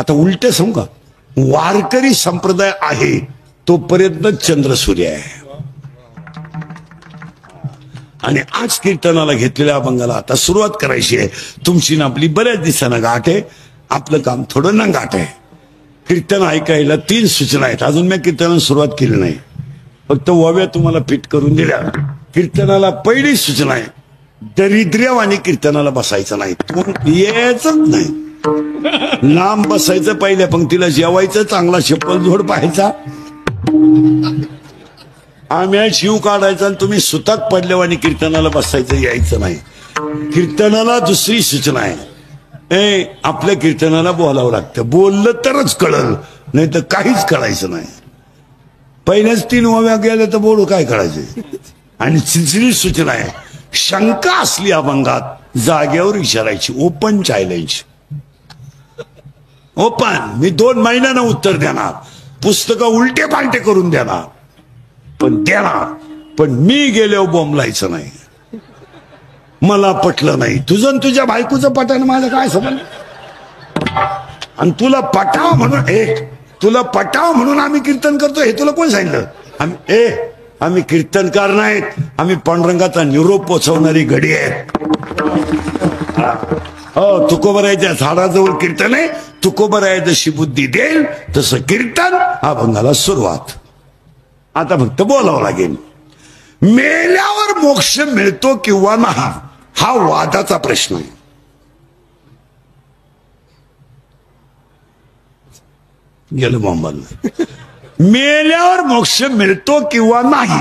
आता उलट सांगू का, वारकरी संप्रदाय आहे तोपर्यंत चंद्र सूर्य आहे. आणि आज कीर्तनाला घेतलेल्या अभंगाला आता सुरुवात करायची आहे. तुमची ना आपली बऱ्याच दिवसानं गाठ आहे, आपलं काम थोडं नंगाट आहे. कीर्तन ऐकायला 3 सूचना आहेत. अजून मी कीर्तनाला सुरुवात केली नाही, फक्त ओव्या तुम्हाला फिट करून दिल्या. कीर्तनाला पहिली सूचना आहे, दरिद्र्यवाणी कीर्तनाला बसायचं नाही, यायचंच नाही. लांब बसायचं, पहिल्या पंक्तीला जेवायचं, चांगला चप्पल जोड पाहायचा, आम्ही शिव काढायचा आणि तुम्ही सुताक पडल्यावानी कीर्तनाला बसायचं, यायचं नाही. कीर्तनाला दुसरी सूचना आहे, आपल्या कीर्तनाला बोलावं लागतं. बोललं तरच कळलं, नाही तर काहीच कळायचं नाही. पहिल्याच 3 ओव्या गेल्या तर बोलू काय कळायचं. आणि तिसरी सूचना आहे, शंका असली अभंगात जागेवर विचारायची, ओपन चॅलेंज. ओपन, मी 2 महिन्यानं उत्तर देणार, पुस्तकं उलटे पालटे करून देणार, पण मी गेल्यावर बोंबलायचं नाही. मला पटलं नाही, तुझं तुझ्या बायकोचं पटानं माझं काय समज. आणि तुला पटाव म्हणून आम्ही कीर्तन करतो हे तुला कोण सांगितलं. आम्ही कीर्तनकार नाहीत, आम्ही पांडुरंगाचा निरोप पोचवणारी घडी आहेत. हो, तुकोबरायच्या झाडाजवळ कीर्तन आहे, तुकोबराय जशी बुद्धी देईल तसं कीर्तन. अभंगाला सुरुवात. आता फक्त बोलावं लागेल. मेल्यावर मोक्ष मिळतो किंवा नाही हा वादाचा प्रश्न आहे. गेलं बॉम्बाला. मेल्यावर मोक्ष मिळतो किंवा नाही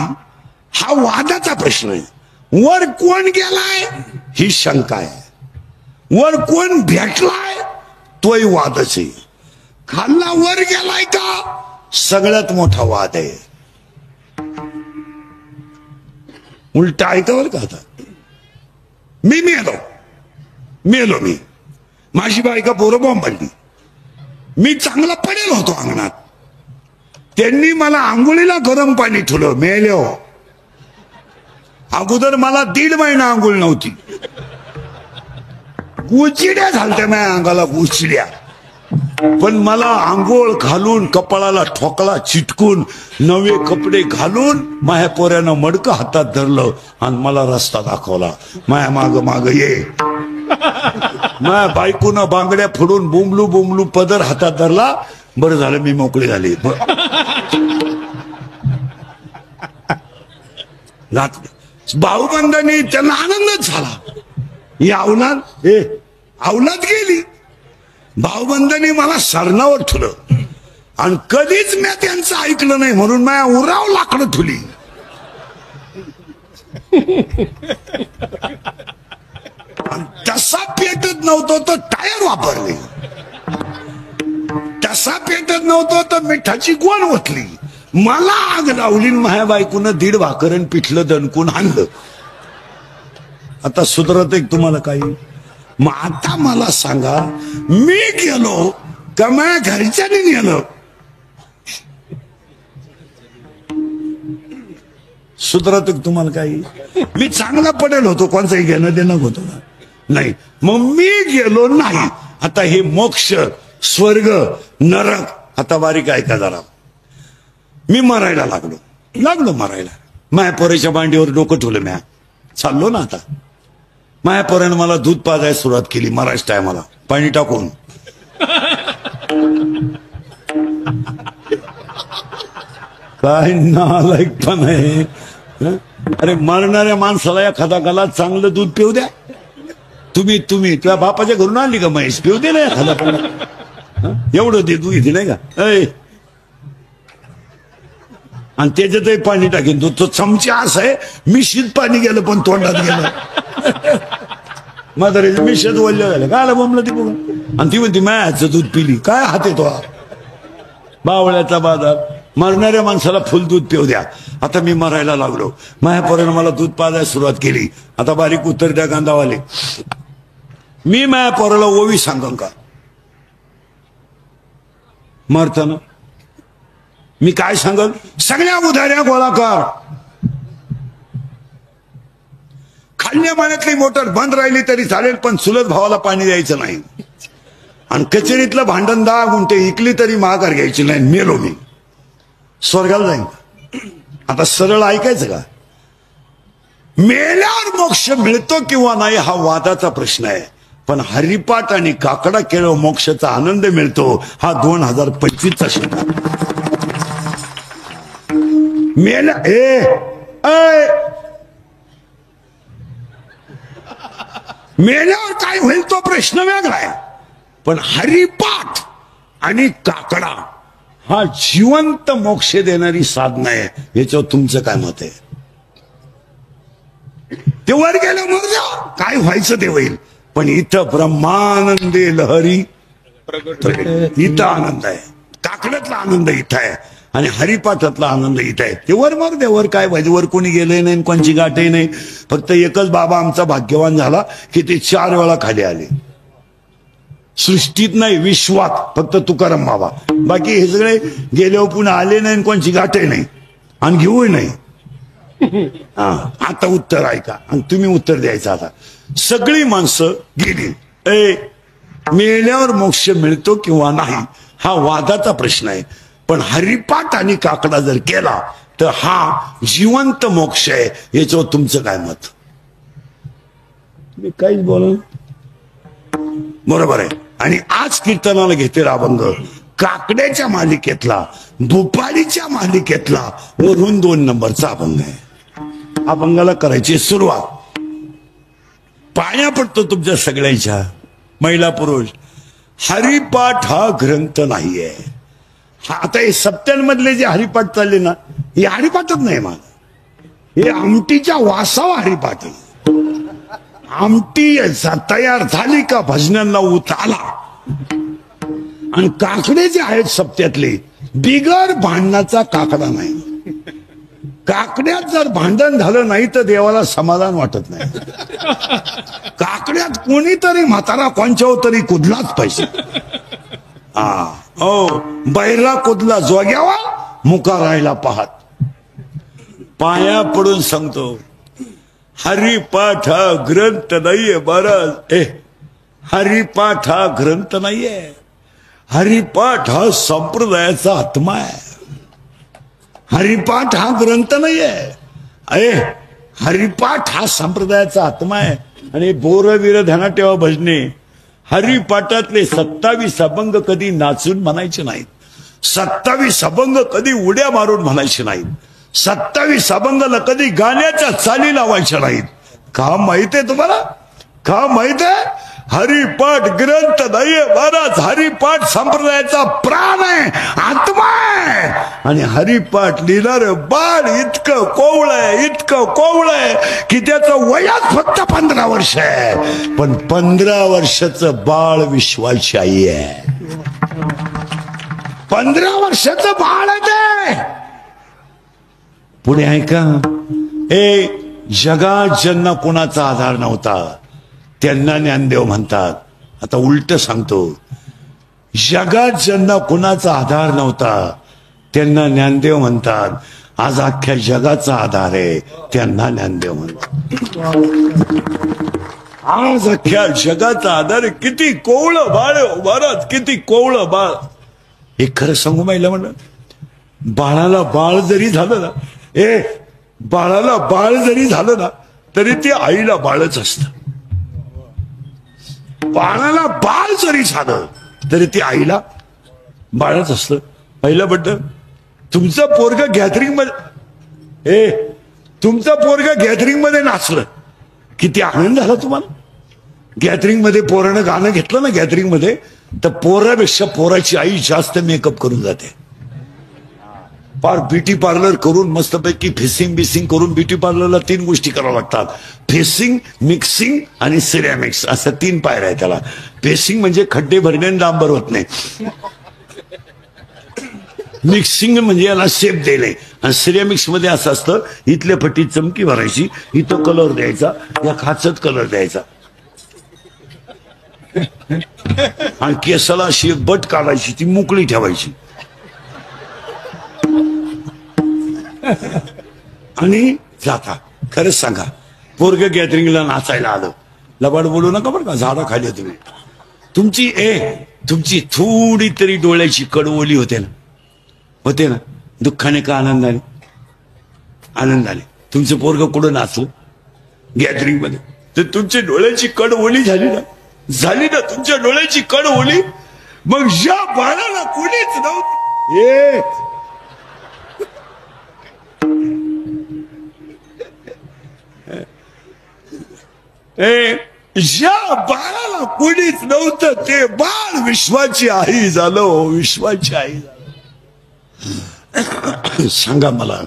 हा वादाचा प्रश्न आहे. वर कोण गेलाय ही शंका आहे, वर कोण भेटलाय तोही वादच आहे. खाल्ला वर गेलाय का सगळ्यात मोठा वाद आहे. उलट ऐकावर का, आता मी मेलो, माझी बायका पोरं बॉम्बाडली, मी चांगला पडेल होतो अंगणात, त्यांनी मला आंघोळीला गरम पाणी ठेवलं, मेलो. अगोदर मला 1.5 महिना आंघोळ नव्हती, गुचिड्या झालत्या माझ्या अंगाला, गुचिड्या. पण मला आंघोळ घालून, कपाळाला ठोकळा चिटकून, नवे कपडे घालून माझ्या पोऱ्यानं मडकं हातात धरलं आणि मला रस्ता दाखवला, माया माग ये. माझ्या बायकोनं बांगड्या फोडून बोंबलू पदर हातात धरला. बरं झालं मी मोकळी झाली. भाऊबंधांनी त्यांना आनंदच झाला. ही अवलाद गेली. भाऊबंधांनी मला सरणावर ठेवलं आणि कधीच मी त्यांचं ऐकलं नाही, म्हणून माझ्या उराव लाकडं ठुली. तसा पेटत नव्हतो तर टायर वापरले, तसा पेटत नव्हतो तर मिठाची गोण ओतली. मला आग लावली, माझ्या बायकोनं 1.5 भाकरन पिठलं दणकून आणलं. आता सुधरत एक तुम्हाला काही. मग आता मला सांगा, मी गेलो का माझ्या घरच्याने गेलो? सुधरत एक तुम्हाला काही. मी चांगला पडेल होतो, कोणताही घेणं देणं होतो ना, नाही. मग मी गेलो नाही. आता हे मोक्ष, स्वर्ग, नरक, आता बारीक ऐका जरा. मी मरायला लागलो मरायला. माया पोराच्या मांडीवर डोकं ठेवलं, म्या चाललो ना. आता माया पोरानं मला दूध पाजायला सुरुवात केली मरायच्या टायमाला, पाणी टाकून. काय नालायकपण आहे. अरे मरणाऱ्या माणसाला एखादा गलास चांगलं दूध पिऊ द्या. तुम्ही तुझ्या बापाच्या घरून आणली का म्हैस, पिऊ दे ना एखादा. एवढं दे तू इथे, नाही का. आणि त्याच्यातही पाणी टाकेन तो चमचा असा आहे, मिशीत पाणी गेलं पण तोंडात गेलं. म्हातारीचं मिशीत वळलं झालं, काय बोंबलं ती बघून. आणि ती म्हणती मायाचं दूध पिली, काय हात येतो बावळ्याचा बाजार. मरणाऱ्या माणसाला फुल दूध पिऊ द्या. आता मी मरायला लागलो, माझ्या पोरानं मला दूध पाजायला सुरुवात केली. आता बारीक उत्तर द्या कांदावाले. मी माझ्या पोराला ओवी सांगन का मरताना? मी काय सांगल? सगळ्या उधाऱ्या गोळा कर. खाल्ल्या पाण्यातली मोटर बंद राहिली तरी चालेल, पण चुलत भावाला पाणी द्यायचं नाही. आणि कचेरीतलं भांडण 10 गुंठे इकली तरी माघार घ्यायची नाही, मेलो मी स्वर्गाला जाईन का? आता सरळ ऐकायचं का? मेल्यावर मोक्ष मिळतो किंवा नाही हा वादाचा प्रश्न आहे, पण हरिपाठ आणि काकडा केल्यावर मोक्षाचा आनंद मिळतो हा 2025चा शिका. मेल्या मेल्यावर काय होईल तो प्रश्न वेगळा आहे, पण हरिपाठ आणि काकडा हा जिवंत मोक्ष देणारी साधना आहे. याच्यावर तुमचं काय मत आहे? ते वर गेलं मग काय व्हायचं ते होईल, पण इथं ब्रह्मानंदे लहरी इथं आनंद आहे. काकड्यातला आनंद इथं आहे आणि हरिपाठातला आनंद इथं आहे. ते वर मग वर काय पाहिजे, वर कोणी गेले नाही, कोणची गाठही नाही. फक्त एकच बाबा आमचा भाग्यवान झाला की ते 4 वेळा खाली आले. सृष्टीत नाही विश्वात फक्त तुकाराम बाबा, बाकी हे सगळे गेल्यावर पुन्हा आले नाही, कोणची गाठही नाही आणि घेऊही नाही. आता उत्तर ऐका आणि तुम्ही उत्तर द्यायचं. आता सगळी माणसं गेली. मेल्यावर मोक्ष मिळतो किंवा नाही हा वादाचा प्रश्न आहे, पण हरिपाठ आणि काकडा जर केला तर हा जिवंत मोक्ष आहे. याच्यावर तुमचं काय मत? मी काहीच बोल बरोबर आहे. आणि आज कीर्तनाला घेते अभंग काकड्याच्या मालिकेतला, भोपाळीच्या मालिकेतला वरून 2 नंबरचा अभंग आहे. अभंगाला करायची सुरुवात. पाया पडतो तुमच्या सगळ्यांच्या, महिला पुरुष. हरिपाठ हा ग्रंथ नाहीये. आता हे सप्त्यांमधले जे हरिपाठ चालले ना, हे हरिपाठच नाही मला, हे आमटीच्या वासावा हरिपाठ आहे. आमटी तयार झाली का भजनांना उत आला. आणि काकडे जे आहेत सप्त्यातले बिगर भांडणाचा काकडा नाही. काकड्यात जर भांडण झालं नाही तर देवाला समाधान वाटत नाही. काकड्यात कोणीतरी म्हातारा कोणच्यावर तरी कुदलाच पाहिजे. बैरा कुदला जोग्यावा मुका राहायला पाहत. पाया पडून सांगतो हरिपाठ हा ग्रंथ नाहीये महाराज. हरिपाठ हा ग्रंथ नाहीये. हरिपाठ हा संप्रदायाचा आत्मा आहे. हरिपाठ हा ग्रंथ नाहीये. हरिपाठ हा संप्रदायाचा आत्मा आहे. आणि बोरवीर ध्यानात ठेवा भजने, हरिपाठातले 27 अभंग कधी नाचून म्हणायचे नाहीत. 27 अभंग कधी उड्या मारून म्हणायचे नाहीत. 27 अभंगाला कधी गाण्याच्या चाली लावायच्या नाहीत. का माहितीये तुम्हाला? का माहितीये? हरिपाठ ग्रंथ नाहीये महाराज. हरिपाठ संप्रदायाचा प्राण आहे, आत्मा आहे. आणि हरिपाठ लिहिणार बाळ इतकं कोवळ आहे की त्याचं वयात फक्त 15 वर्ष आहे, पण 15 वर्षाचं बाळ विश्वाची आई आहे. 15 वर्षाचं बाळ आहे ते. पुढे ऐका. जगात ज्यांना कोणाचा आधार नव्हता त्यांना ज्ञानदेव म्हणतात. आता उलट सांगतो, जगात ज्यांना कोणाचा आधार नव्हता त्यांना ज्ञानदेव म्हणतात. आज अख्ख्या जगाचा आधार आहे, त्यांना ज्ञानदेव म्हणतात. आज अख्ख्या जगाचा आधार आहे. किती कोवळं बाळ महाराज, किती कोवळं बाळ. हे खरं सांगू माहिला म्हणलं, बाळाला बाळ जरी झालं ना, बाळाला बाळ जरी झालं ना तरी ते आईला बाळच असतं. बाळाला बाळ जरी झालं तरी ते आईला बाळच असतं. पहिलं बड्ड तुमचं पोरग गॅदरिंग मध्ये, तुमचं पोरग गॅदरिंग मध्ये नाचलं, किती आनंद झाला तुम्हाला. गॅदरिंग मध्ये पोरानं गाणं घेतलं ना गॅदरिंग मध्ये, तर पोरापेक्षा पोराची आई जास्त मेकअप करून जाते. पार ब्युटी पार्लर करून मस्तपैकी फेसिंग बिसिंग करून. ब्युटी पार्लरला 3 गोष्टी कराव्या लागतात, फेसिंग, मिक्सिंग आणि सिरॅमिक्स, असं 3 पायऱ्या आहे त्याला. फेसिंग म्हणजे खड्डे भरणे डांबर होत नाही. मिक्सिंग म्हणजे याला शेप देणे. आणि सिरॅमिक्स मध्ये असं असतं, इथल्या फटीत चमकी भरायची, इथं कलर द्यायचा, या खाचत कलर द्यायचा, आणि केसाला अशी बट काढायची, ती मोकळी ठेवायची. आणि जाता. खरंच सांगा, पोरग गॅदरिंगला नाचायला आलं, लबाड बोलू नका बरं का, झाडा खाली तुम्ही. तुमची तुमची थोडी तरी डोळ्याची कडवोली होते ना दुःखाने का आनंदाने? आनंदाने. तुमचं पोरग कुठं नाचलं गॅदरिंग मध्ये, तर तुमच्या डोळ्याची कडवोली झाली ना तुमच्या डोळ्याची कडवोली. मग या बाळाला कोणीच नव्हतं. या बाळाला कोणीच नव्हतं, ते बाळ विश्वाची आई झालं. विश्वाची आई झालं. सांगा मला,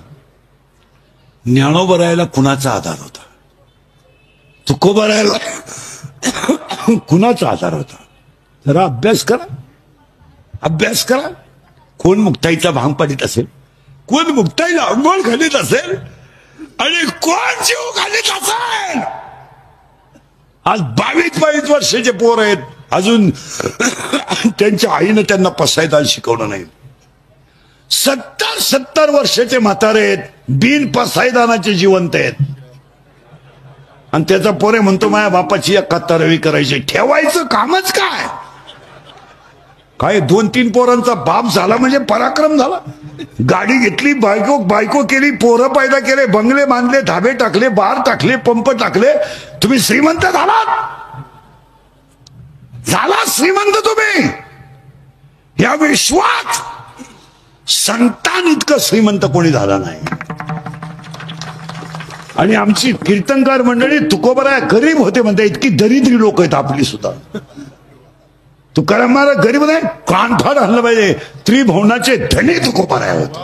ज्ञानोबरायला कुणाचा आधार होता? तुकोबरायला कुणाचा आधार होता? जरा अभ्यास करा. कोण मुक्ताईचा भांग पाडीत असेल, कोण मुक्ताईला अंघोळ घालीत असेल, आणि कोण जीव घालीत असेल? आज 22 वर्षाचे पोर आहेत, अजून त्यांच्या आईनं त्यांना पसायदान शिकवलं नाही. 70 वर्षाचे म्हातारे आहेत, बिन पसायदानाचे जिवंत आहेत. आणि त्याचा पोरे म्हणतो माझ्या बापाची 71वी करायची. ठेवायचं कामच काय? 2-3 पोरांचा बाप झाला म्हणजे पराक्रम झाला. गाडी घेतली, बायको केली, पोरं पैदा केले, बंगले बांधले, धाबे टाकले, बार टाकले, पंप टाकले. तुम्ही श्रीमंत झाला श्रीमंत तुम्ही. या विश्वात संतान इतकं श्रीमंत कोणी झाला नाही. आणि आमची कीर्तनकार मंडळी तुकोबराय गरीब होते म्हणते, इतकी दरिद्री लोक आहेत आपली सुद्धा. तुकाराम महाराज गरीब नाही, कानफाड आणलं पाहिजे. त्रिभुवनाचे धनी तुकोबराय होते.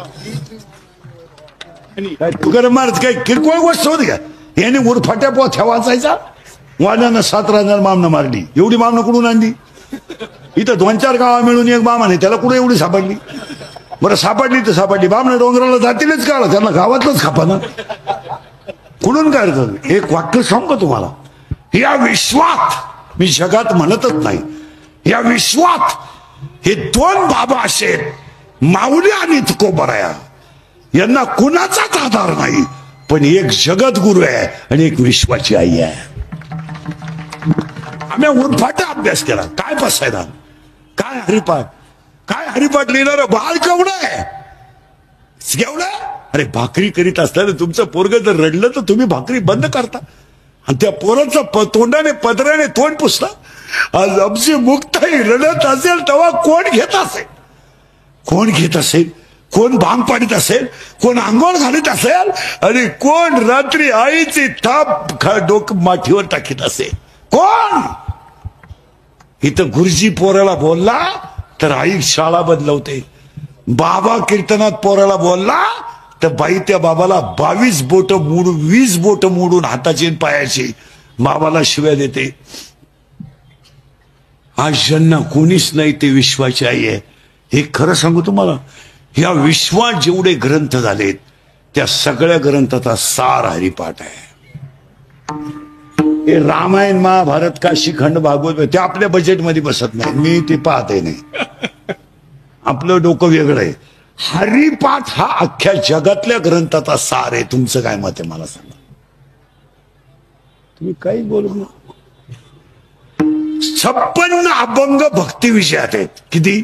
तुकाराम महाराज काही किरकोळ गोष्ट होती का? याने उरफाट्या पोथ्या वाचायचा, वाल्यानं 7 राजांना मामनं मारली. एवढी मामनं कुठून आणली? इथं 2-4 गावा मिळून एक बामण आहे, त्याला कुठे एवढी सापडली? बरं सापडली तर सापडली, बामणं डोंगराला जातीलच का? त्यांना गावातलंच खापाना कुठून काय करत? एक वाक्य सांगतो तुम्हाला, या विश्वात, मी जगात म्हणतच नाही, या विश्वात हे 2 बाबा असे, माऊली आणि तुकोबराया, यांना कुणाचाच आधार नाही. पण एक जगत गुरु आहे आणि एक विश्वाची आई आहे. आम्ही उरफाटा अभ्यास केला. काय बसायला, काय हरिपाठ लिहिणार बाळ केवढं आहे? अरे भाकरी करीत असताना तुमचं पोरग जर रडलं तर तुम्ही भाकरी बंद करता आणि त्या पोराचं तोंडाने पदराने तोंड पुसता. आज आमची मुक्ताई रडत असेल तेव्हा कोण घेत असेल? कोण भांग पाडीत असेल, कोण आंघोळ घालीत असेल, आणि कोण रात्री आईची थाप डोकं माठीवर टाकीत असेल? कोण? इथं गुरुजी पोराला बोलला तर आई शाळा बदलवते. बाबा कीर्तनात पोराला बोलला तर बाई त्या बाबाला 22 बोट मोडून 20 बोट मोडून हाताची पायाची बाबाला शिव्या देते. आज ज्यांना कोणीच नाही ते विश्वाची आई आहे. हे खरं सांगू तुम्हाला, या विश्वात जेवढे ग्रंथ झालेत त्या सगळ्या ग्रंथाचा सार हरिपाठ आहे. हे रामायण, महाभारत, काशीखंड, भागवत ते आपल्या बजेटमध्ये बसत नाही. मी ते पाहते नाही, आपलं डोकं वेगळं आहे. हरिपाठ हा अख्ख्या जगातल्या ग्रंथाचा सार आहे. तुमचं काय मत आहे मला सांगा. तुम्ही काही बोलू नका. 56 अभंग भक्ती विषयात आहेत. किती?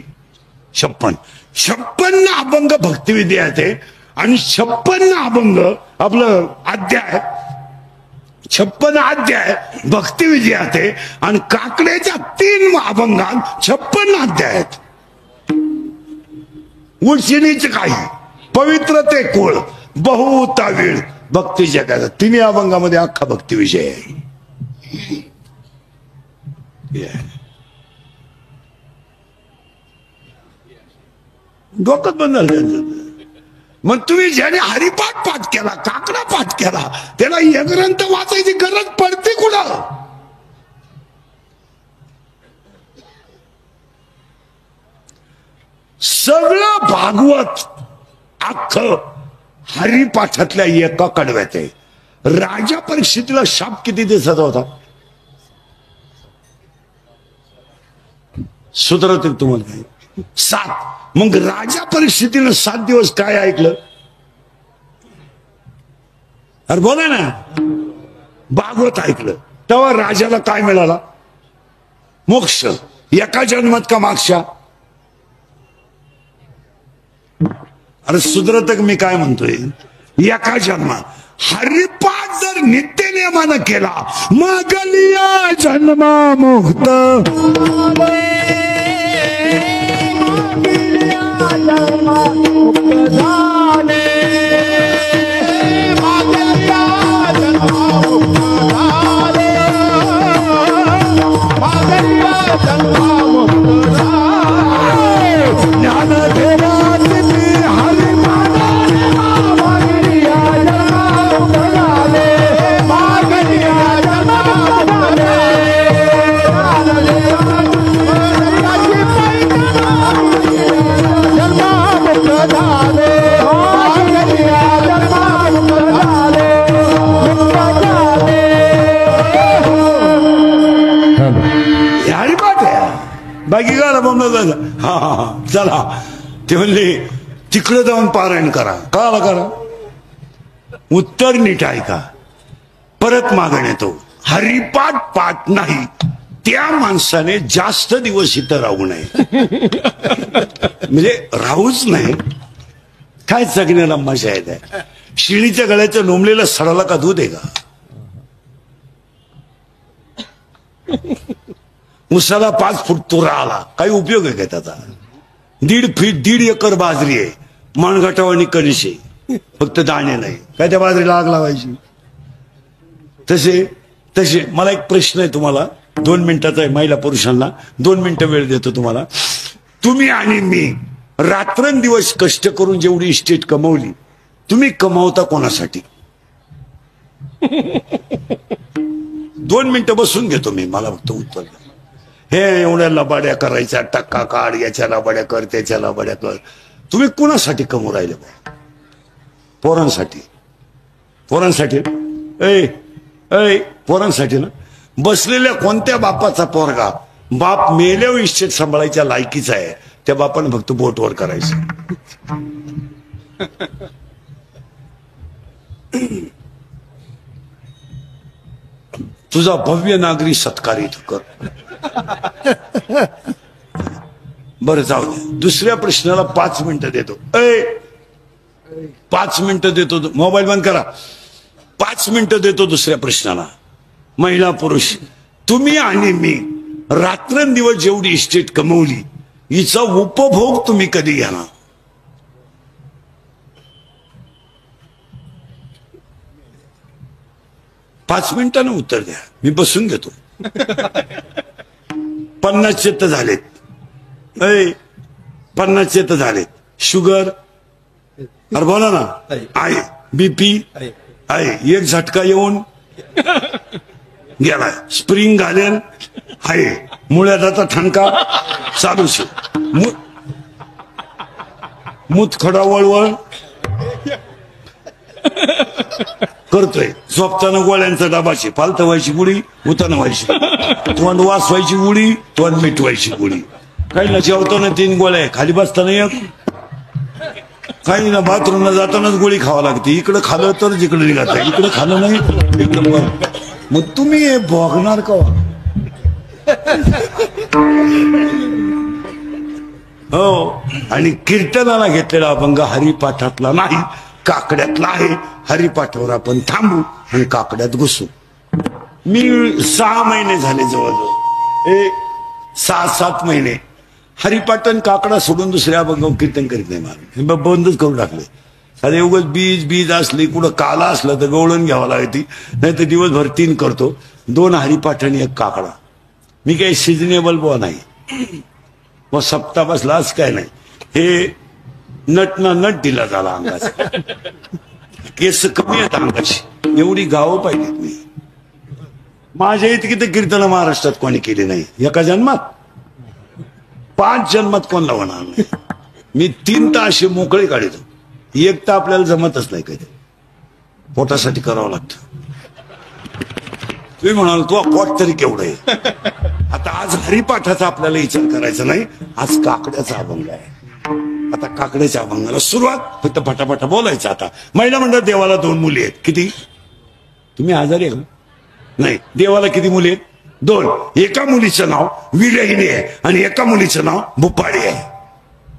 56 अभंग भक्ती विद्यात आहे. आणि 56 अभंग आपलं अध्याय, 56 अध्याय भक्ती विजयात आहे. आणि काकड्याच्या 3 अभंगात 56 अध्याय आहेत. उलशिनीच काही पवित्र ते कुळ बहुता वेळ भक्ती जगाचा 3 अभंगामध्ये अख्खा भक्ती विषय आहे. डोकं बंद झालं. मग तुम्ही ज्याने हरिपाठ पाठ केला, काकडा पाठ केला, त्याला हे ग्रंथ वाचायची गरज पडते कुठं? सगळं भागवत अख्खं हरिपाठातल्या एका कडव्यात आहे. राजा परीक्षितीला शाप किती दिवसाचा होता? सुधरत तुम्हाला काय? 7. मग राजा परीक्षितीनं 7 दिवस काय ऐकलं? अरे बोला ना, भागवत ऐकलं. तेव्हा राजाला काय मिळाला? मोक्ष. एका जन्मात का मागच्या? अरे सुधरत मी काय म्हणतोय, एका जन्मात. हरिपाठ जर नित्य नियमानं केला, मागलिया जन्मा मुक्त. बाकी का हा चला. ते म्हणले तिकडे जाऊन पारायण करा. करा उत्तर नीट ऐका, परत मागण येतो. हरिपाठ पाठ नाही, त्या माणसाने जास्त दिवस इथं राहू नये. म्हणजे राहूच नाही. काय जगण्याला मजा येते. शिळीच्या गळ्याच्या लोंबलेला सडाला का दूध आहे का? उसाला 5 फूट तुरा आला, काही उपयोग आहे का त्याचा? 1.5 एकर बाजरी आहे, माणघाटावानी कणीस आहे, फक्त दाणे नाही. काय त्या बाजरीला आग लावायची? तसे मला एक प्रश्न आहे तुम्हाला, 2 मिनिटाचा आहे. महिला पुरुषांना 2 मिनिटं वेळ देतो तुम्हाला. तुम्ही आणि मी रात्रंदिवस कष्ट करून जेवढी इस्टेट कमवली, तुम्ही कमावता कोणासाठी? 2 मिनिटं बसून घेतो मी, मला फक्त उत्तर द्या. हे एवढ्या लबाड्या करायच्या, टक्का काढ, याच्या लबाड्या कर, त्याच्या लबाड्या कर. तुम्ही कुणासाठी कमवू राहिले? पोरांसाठी. पोरांसाठी ना. बसलेल्या कोणत्या बापाचा पोरगा बाप मेल्यावर इस्टेट सांभाळायच्या लायकीचा आहे? त्या बापाने फक्त बोटवर करायचं. तुझा भव्य नागरी सत्कार इथं कर. बरं जाऊ दे. दुसऱ्या प्रश्नाला 5 मिनिटं देतो. 5 मिनिटं देतो. मोबाईल बंद करा. 5 मिनिटं देतो दुसऱ्या प्रश्नाला. महिला पुरुष, तुम्ही आणि मी रात्रंदिवस जेवढी इस्टेट कमवली, हिचा उपभोग तुम्ही कधी घेणार? पाच मिनिटानं उत्तर द्या, मी बसून घेतो. 50 तर झालेत. 50 तर झालेत. शुगर अरे बोला ना. आहे बीपी आहे. एक झटका येऊन गेला. स्प्रिंग घालेन आहे. मुळ्याचा ठणका चालूच. मुतखडा वळवळ करतोय. झोपताना गोळ्यांचा डबाची पालत व्हायची गुळी, उताना व्हायची, तोंड वास व्हायची गुळी, तोंड मीठ व्हायची गुळी. काही ना जेवताना 3 गोळ्या, खाली बसताना 1, काही ना बाथरूमला जातानाच गोळी खावा लागते. इकडं खाल्लं तर जिकडे निघात, इकडे खाल्लं नाही इकडं. मग तुम्ही हे भोगणार का? हो. आणि कीर्तनाला घेतलेला अभंग हरिपाठातला नाही, काकड्यातला आहे. हरिपाठावर आपण थांबू आणि काकड्यात घुसू. मी 6 महिने झाले, जवळजवळ 6-7 महिने हरिपाटन काकडा सोडून दुसऱ्या अभंगावर कीर्तन करीत नाही. मला बंदच करून टाकले. अरे उगाच बीज असली, कुठं काला असलं तर गवळण घ्यावं लागते. नाही तर दिवसभर 3 करतो, 2 हरिपाठ आणि 1 काकडा. मी काही सिजनेबल बुवा नाही. मग सप्ताह बसलाच काय नाही. हे नट दिला झाला अंगाचा. केस कमी आहेत अंगाची, एवढी गावं पाहिजेत. मी माझ्या इतकी तर कीर्तन महाराष्ट्रात कोणी केली नाही. एका जन्मात 5 जन्मात कोण लावणार नाही. मी 3 तर असे मोकळे काढतो. 1 तर आपल्याला जमतच नाही. कधी पोटासाठी करावं लागतं. तुम्ही म्हणाल तू पोट तरी केवढं आहे. आता आज हरिपाठाचा आपल्याला विचार करायचा नाही, आज काकड्याचा अभंग आहे. आता काकड्याच्या अभंगाला सुरुवात. फक्त फटाफटा बोलायचं. आता महिला मंडळ. देवाला 2 मुली आहेत. किती? तुम्ही आजारी आहे का? नाही. देवाला किती मुली आहेत? 2 एका मुलीचं नाव विरहिणी आहे आणि एका मुलीचं नाव भुपाडी आहे.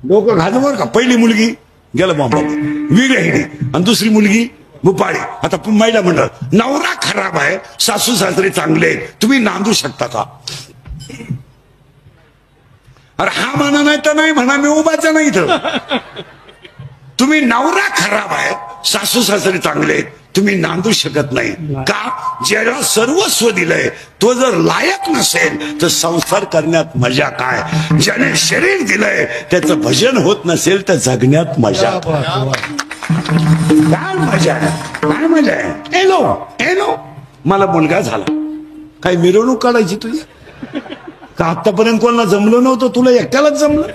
डोकं घाल बरं का. पहिली मुलगी गेलं बाबा विरहिणी आणि दुसरी मुलगी भुपाडी. आता महिला मंडळ, नवरा खराब आहे, सासू सासरे चांगले आहेत, तुम्ही नांदू शकता का? अरे हा म्हणा नाही तर नाही म्हणा, मी उभाच नाही इथं. तुम्ही नवरा खराब आहे, सासू सासरे चांगले आहेत, तुम्ही नांदू शकत नाही का? ज्याला सर्वस्व दिलंय तो जर लायक नसेल तर संसार करण्यात मजा काय? ज्याने शरीर दिलंय त्याचं भजन होत नसेल तर जगण्यात मजा काय? मजा आहे, काय मजा आहे? एलो एलो मला मुलगा झाला, काही मिरवणूक काढायची तुझी का? आतापर्यंत कोणाला जमलं नव्हतं, तुला एकट्यालाच जमलं.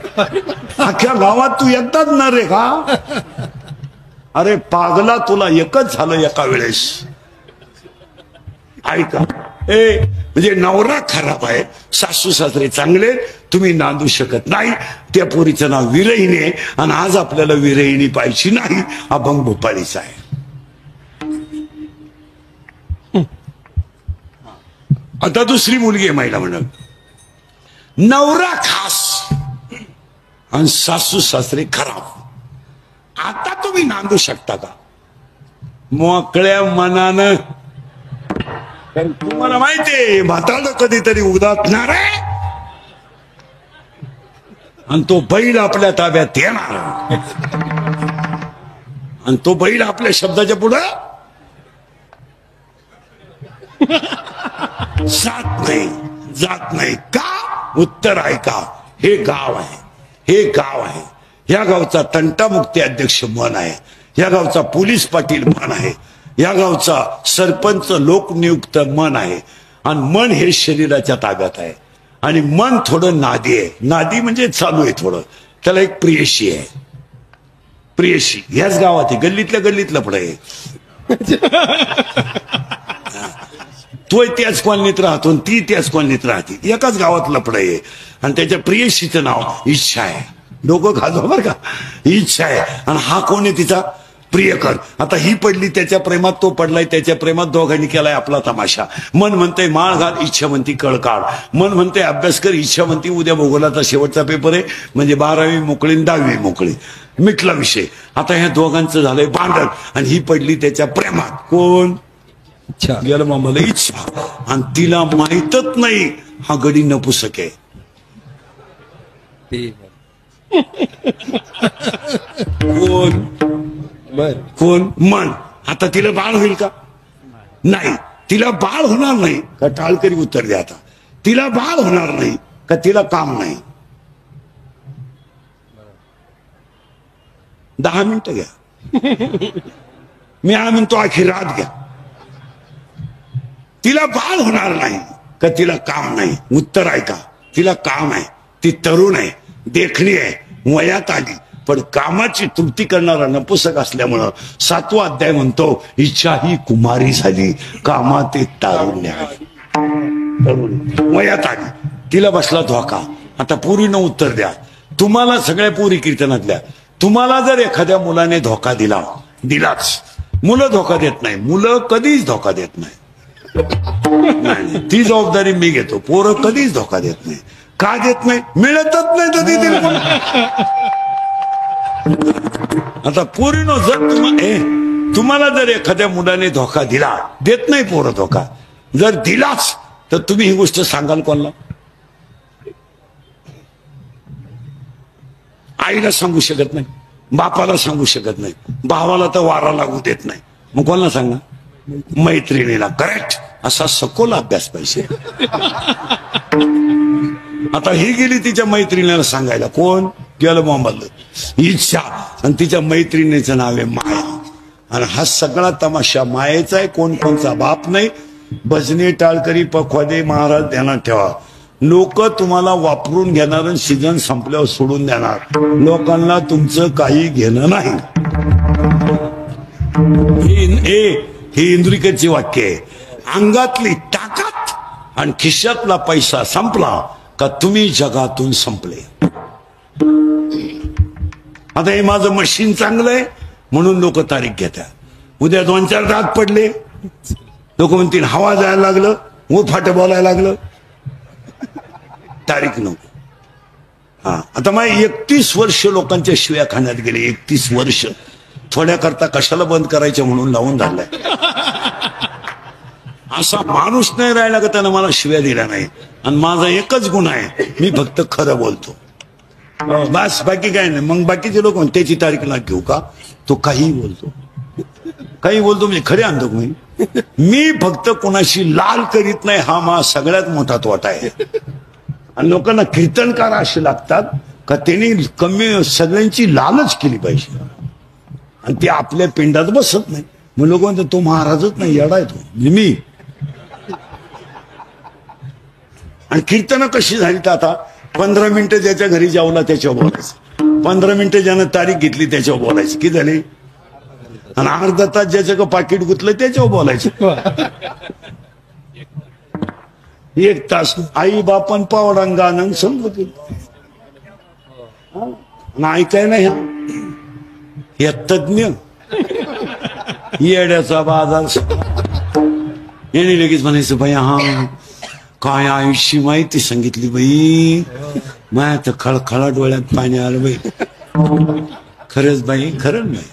अख्ख्या गावात तू एकटाच ना रे का? अरे पागला, तुला एकच झालं एका वेळेस. ऐका, म्हणजे नवरा खराब आहे, सासू सासरे चांगले, तुम्ही नांदू शकत नाही. त्या पोरीचं नाव विरहिणी आहे आणि आज आपल्याला विरहिणी पाहिजे नाही, अभंग भोपाळीचा आहे. आता दुसरी मुलगी आहे महिला मंडळ, नवरा खास आणि सासू सासरे खराब. आता तुम्ही नांदू शकता का? मोकळ्या मनानं. तुम्हाला माहितीये म्हातारं कधीतरी उदाटणार आहे आणि तो बैल आपल्या ताब्यात येणार आणि तो बैल आपल्या शब्दाच्या पुढं जात नाही का? उत्तर आहे का? हे गाव आहे, हे गाव आहे. या गावचा तंटामुक्ती अध्यक्ष मन आहे, या गावचा पोलीस पाटील मन आहे, या गावचा सरपंच लोकनियुक्त मन आहे. आणि मन हे शरीराच्या ताब्यात आहे आणि मन थोडं नादी आहे. नादी म्हणजे चालू आहे थोडं. त्याला एक प्रियशी आहे, प्रियशी ह्याच गावात आहे, गल्लीतल्या पुढे आहे. तो त्याच कॉलनीत राहतो आणि ती त्याच कॉलनीत राहते, एकाच गावात लपड आहे. आणि त्याच्या प्रियशीचं नाव इच्छा आहे. डोकं खाजो बरं का, इच्छा आहे. आणि हा कोण आहे? तिचा प्रियकर. आता ही पडली त्याच्या प्रेमात, तो पडलाय त्याच्या प्रेमात, दोघांनी केलाय आपला तमाशा. मन म्हणतंय माळ घाल, इच्छा म्हणती कळ काढ. मन म्हणतंय अभ्यास कर, इच्छा म्हणती उद्या भूगोलाचा शेवटचा पेपर आहे, म्हणजे 12वी मोकळी 10वी मोकळी, मिटला विषय. आता ह्या दोघांचं झालंय भांडण आणि ही पडली त्याच्या प्रेमात. कोण? इच्छा. गेलं मामाला इच्छा. आणि तिला माहीतच नाही हा गडी नपुसक आहे. कोण? कोण? मन. आता तिला बाळ होईल का? नाही. तिला बाळ होणार नाही का? टाळकरी उत्तर द्या. आता तिला बाळ होणार नाही का? तिला काम नाही? 10 मिनिटं घ्या, मी म्हणतो आखी रात घ्या. तिला बाळ होणार नाही का? तिला काम नाही? उत्तर आहे का? तिला काम आहे, ती तरुण आहे, देखणी आहे, वयात आली, पण कामाची तृप्ती करणारा नपुसक असल्यामुळं 7वा अध्याय म्हणतो इच्छा ही कुमारी झाली, कामात एक तारुण्य आली. तरुण वयात आली, तिला बसला धोका. आता पोरीनं उत्तर द्या. तुम्हाला सगळ्या पोरी कीर्तनातल्या, तुम्हाला जर एखाद्या मुलाने धोका दिलाच, मुलं धोका देत नाही, मुलं कधीच धोका देत नाही. ती जबाबदारी मी घेतो. पोरं कधीच धोका देत नाही. का देत नाही? मिळतच नाही तर देतील. आता पोरीनो, जर तुम्हाला जर एखाद्या मुलाने धोका दिला, देत नाही पोरं धोका, जर दिलाच तर तुम्ही ही गोष्ट सांगाल कोणाला? आईला सांगू शकत नाही, बापाला सांगू शकत नाही, भावाला तर वारा लागू देत नाही, मग कोणाला सांगणार? मैत्रिणीला. करेक्ट. असा सखोल अभ्यास पाहिजे. आता ही गेली तिच्या मैत्रिणीला सांगायला. कोण? गेलं मोहम्मद इच्छा. आणि तिच्या मैत्रिणीचं नाव आहे माया. आणि हा सगळा तमाशा मायेचा आहे. कोणचा बाप नाही. भजनी टाळकरी पखवादे महाराज ध्यानात ठेवा. लोक तुम्हाला वापरून घेणार आणि सीजन संपल्यावर सोडून देणार. लोकांना तुमचं काही घेणं नाही. ही इंद्रिकरची वाक्य आहे. अंगातली ताकद आणि खिशातला पैसा संपला का तुम्ही जगातून संपले. आता हे माझं मशीन चांगलं आहे म्हणून लोक तारीख घेतात. उद्या 2-4 दात पडले, लोक म्हणतील हवा जायला लागलं, फाट बोलायला लागलं, तारीख नको. हा, आता मग 31 वर्ष लोकांच्या शिव्या खाण्यात गेले. 31 वर्ष थोड्या करता कशाला बंद करायचं म्हणून लावून धरलाय. असा माणूस नाही राहिला का त्यानं मला शिव्या दिल्या नाही. आणि माझा एकच गुण आहे, मी फक्त खरं बोलतो बस, बाकी काय नाही. मग बाकीचे लोक त्याची तारीख ना घेऊ का, तो काही बोलतो, काही बोलतो म्हणजे खरे आणतो मी फक्त कोणाशी लाल करीत नाही, हा माझा सगळ्यात मोठा तोटा आहे. आणि लोकांना कीर्तनकार असे लागतात का त्यांनी कमी सगळ्यांची लालच केली पाहिजे आणि ते आपल्या पिंडात बसत नाही. मग लोक म्हणतात तो महाराजच नाही, येडा आहे तो. मी आणि कीर्तन कशी झाली तर आता 15 मिनिटं ज्याच्या घरी जाऊला त्याच्यावर बोलायचं, 15 मिनिटं ज्यानं तारीख घेतली त्याच्यावर बोलायची, किती झाली. आणि अर्धा तास ज्याचं पाकिट गुतलं त्याच्यावर बोलायचं, 1 तास आई बापन पावडांगा आनंद समजत ऐकाय नाही. हे तज्ञ येड्याचा बाजार याने लगेच म्हणायचं बाई हा काय आयुष्य माहिती सांगितली बाई, माया तर खळखळा डोळ्यात पाणी आलं बाई. खरंच बाई, खरंच बाई.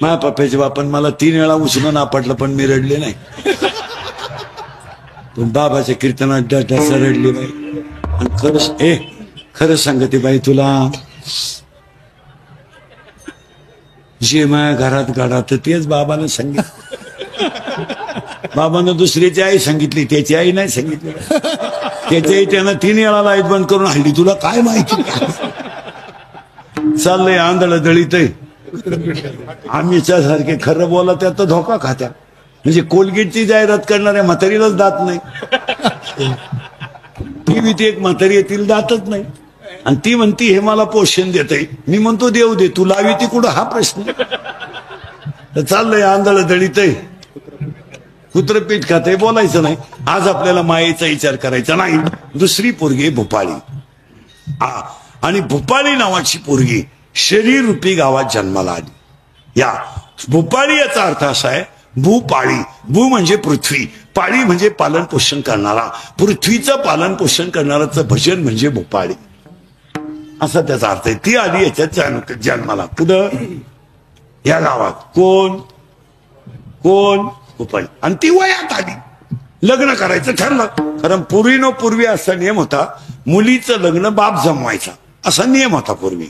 माझ्या पप्प्याच्या बापान मला 3 वेळा उचलून आपटलं पण मी रडले नाही. पण बाबाच्या कीर्तनात डस रडली बाई. आणि खरंच खरंच सांगते बाई तुला, जे माझ्या घरात घडात तेच बाबानं सांगितलं. बाबानं दुसऱ्याची आई सांगितली, त्याची आई नाही सांगितली. त्याची आई त्यानं 3 वेळा लाईट बंद करून हल्ली, तुला काय माहिती. चाललंय आंधळ दळीत. आम्हीच्या सारखे खरं बोला त्यात धोका खात्या. म्हणजे कोलगेटची जाहिरात करणाऱ्या म्हातारीलाच दात नाही, टीव्हीत एक म्हातारी येतील दातच नाही. आणि ती म्हणती हे मला पोषण देतय. मी म्हणतो देऊ दे, तू लावी ती कुठं हा प्रश्न. तर चाललंय आंधळ दळीत, कुत्रपीठ खाते, बोलायचं नाही. आज आपल्याला मायेचा विचार करायचा नाही. दुसरी पोरगी भोपाळी. आणि भोपाळी नावाची पोरगी शरीर रूपी गावात जन्माला आली. या भूपाळी याचा अर्थ असा आहे, भूपाळी. भू म्हणजे पृथ्वी, पाळी म्हणजे पालन पोषण करणारा. पृथ्वीचं पालन पोषण करणाराचं भजन म्हणजे भूपाळी, असा त्याचा अर्थ आहे. ती आली याच्यात जन्माला. कुठं? या गावात. कोण कोण? भूपाळी. आणि ती वयात आली, लग्न करायचं ठरलं. कारण पूर्वी असा नियम होता, मुलीचं लग्न बाप जमवायचा, असा नियम होता पूर्वी.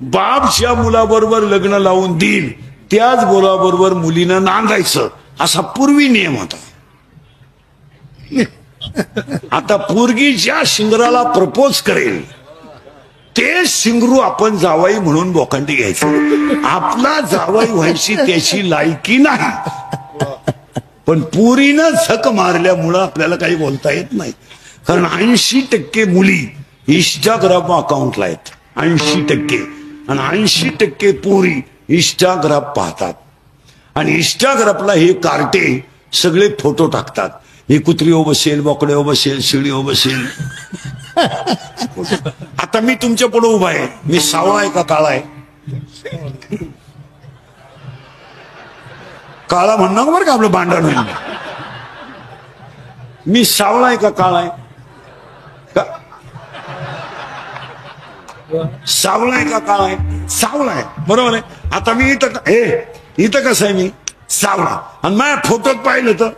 बाप ज्या मुलाबरोबर लग्न लावून देईल त्याच मुलाबरोबर मुलीनं नांदायचं, असा पूर्वी नियम होता. आता पोरगी ज्या शिंगराला प्रपोज करेल ते शिंगरू आपण जावाई म्हणून बोकांडी घ्यायचं. आपला जावाई व्हायची त्याची लायकी नाही, पण पुरीनं झक मारल्यामुळं आपल्याला काही बोलता येत नाही. कारण 80% मुली इंस्टाग्राम अकाउंटला आहेत, 80%. आणि 80% पोरी इंस्टाग्राम पाहतात. आणि इंस्टाग्रामला हे कार्टे सगळे फोटो टाकतात. ही कुत्री बसेल, बोकडे बसेल, शिळी बसेल. आता मी तुमच्या पुढे उभा आहे, मी सावळा आहे का काळा आहे? काळा म्हणणं बरं का, आपलं भांडण होईल. मी सावळा आहे का काळा आहे? सावळा आहे का काळा आहे? सावळा आहे, बरोबर आहे. आता मी इथं कसं आहे, मी सावळा. आणि माझ्या फोटोत पाहिलं तर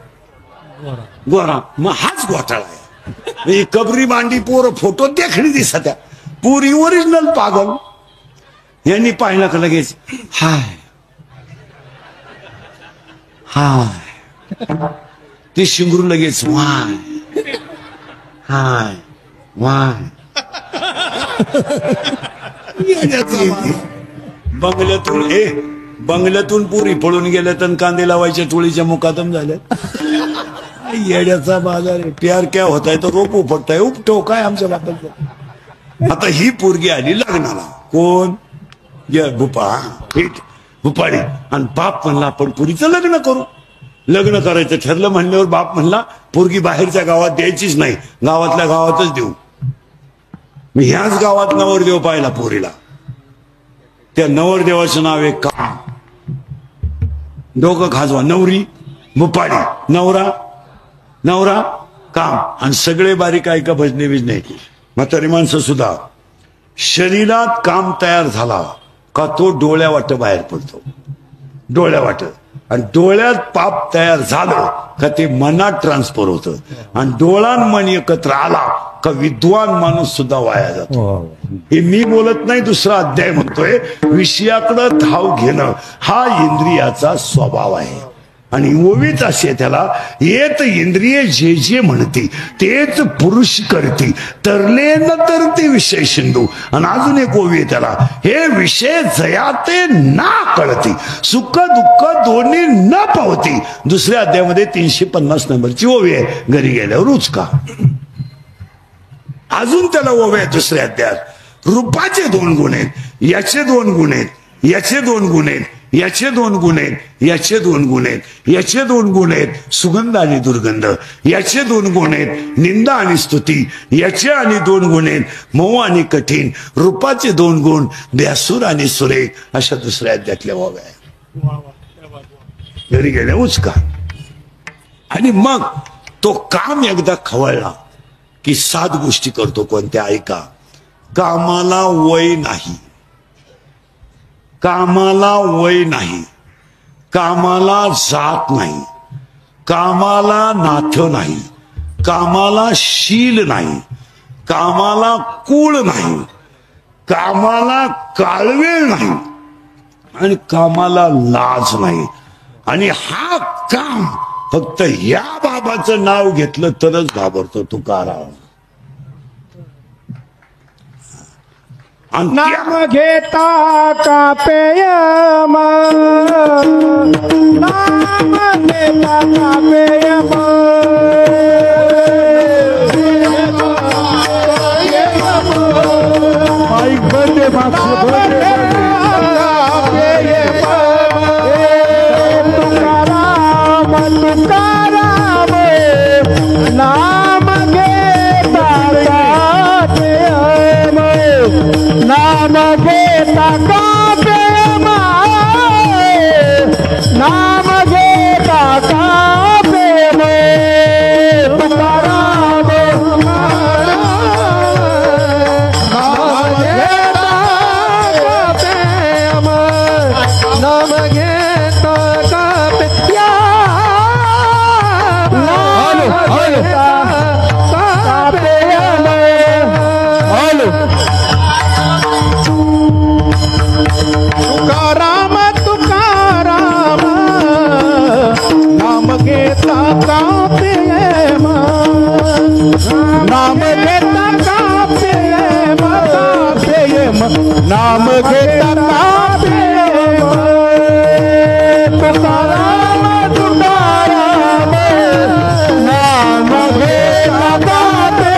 गोरा, मग हाच घोटाळा आहे. कबरी मांडी पोर फोटो देखणी दिसत, पुरी ओरिजिनल पागल. यांनी पाहिलं का लगेच हाय हाय, ते शिंगरू लगेच वाय हाय वाय. बंगल्यातून पुरी पळून गेल्या तर कांदे लावायच्या टोळीच्या मुकादम झाल्या. येड्याचा बाजार आहे. प्यार क्या होता है तो रोप उपटताय, उपटो काय आमच्या बापाचं. आता ही पोरगी आली लग्नाला. कोण? भूपाळी. आणि बाप म्हणला आपण पुरीचं लग्न करू. लग्न करायचं ठरलं म्हणल्यावर बाप म्हणला पोरगी बाहेरच्या गावात द्यायचीच नाही, गावातल्या गावातच देऊ. मी ह्याच गावात नवरदेव पाहिला पोरीला. त्या नवरदेवाचं नाव आहे का, डोकं खाजवा. नवरी भुपाडी नवरा नवरा काम आणि सगळे बारीक ऐका भजने बिजने म्हातारी माणसं सुद्धा शरीरात काम तयार झाला का तो डोळ्या वाट बाहेर पडतो डोळ्या वाट आणि डोळ्यात पाप तयार झालं का ते मनात ट्रान्सफर होतं आणि डोळान मन एकत्र आला का विद्वान माणूस सुद्धा वाया जातो हे मी बोलत नाही दुसरा अध्याय म्हणतोय विषयाकडे धाव घेणं हा इंद्रियाचा स्वभाव आहे आणि ओवीच असे त्याला येत इंद्रिय जे जे म्हणते तेच पुरुष करते तरले न तरते विषय सिंधू आणि अजून एक ओवी आहे त्याला हे विषय जयाते ना कळते सुख दुःख दोन्ही न पावती दुसऱ्या अध्यायामध्ये 350 नंबरची ओवी आहे घरी गेल्यावर उचका अजून त्याला ओवी आहे दुसऱ्या अध्यायात रूपाचे 2 गुण आहेत याचे 2 गुण आहेत याचे 2 गुण आहेत याचे 2 गुण आहेत याचे 2 गुण आहेत याचे 2 गुण आहेत सुगंध आणि दुर्गंध याचे 2 गुण आहेत निंदा आणि स्तुती याचे आणि 2 गुण आहेत मऊ आणि कठीण रूपाचे 2 गुण बेसूर आणि सुरेख अशा दुसऱ्या अध्यायातल्या ओव्या घरी गेल्या उचका आणि मग तो काम एकदा खवळला की 7 गोष्टी करतो कोणत्या ऐका कामाला वय नाही कामाला वय नाही कामाला जात नाही कामाला नाथ नाही कामाला शील नाही कामाला कुळ नाही कामाला काळवेळ नाही आणि कामाला लाज नाही आणि हा काम फक्त या बाबाचं नाव घेतलं तरच घाबरतो तुकाराम नाम घेता कापेय नाम घेता कापेय तुकाराम तुकाराम नाम घेता नाम घेता कापे नाम घेता कापे तुकाराम नाम घेता कापे तुकाराम तुकाराम नाम घेता कापे नाम घेता कापे नाम घेता कापे तुकाराम तुकाराम नाम घेता कापे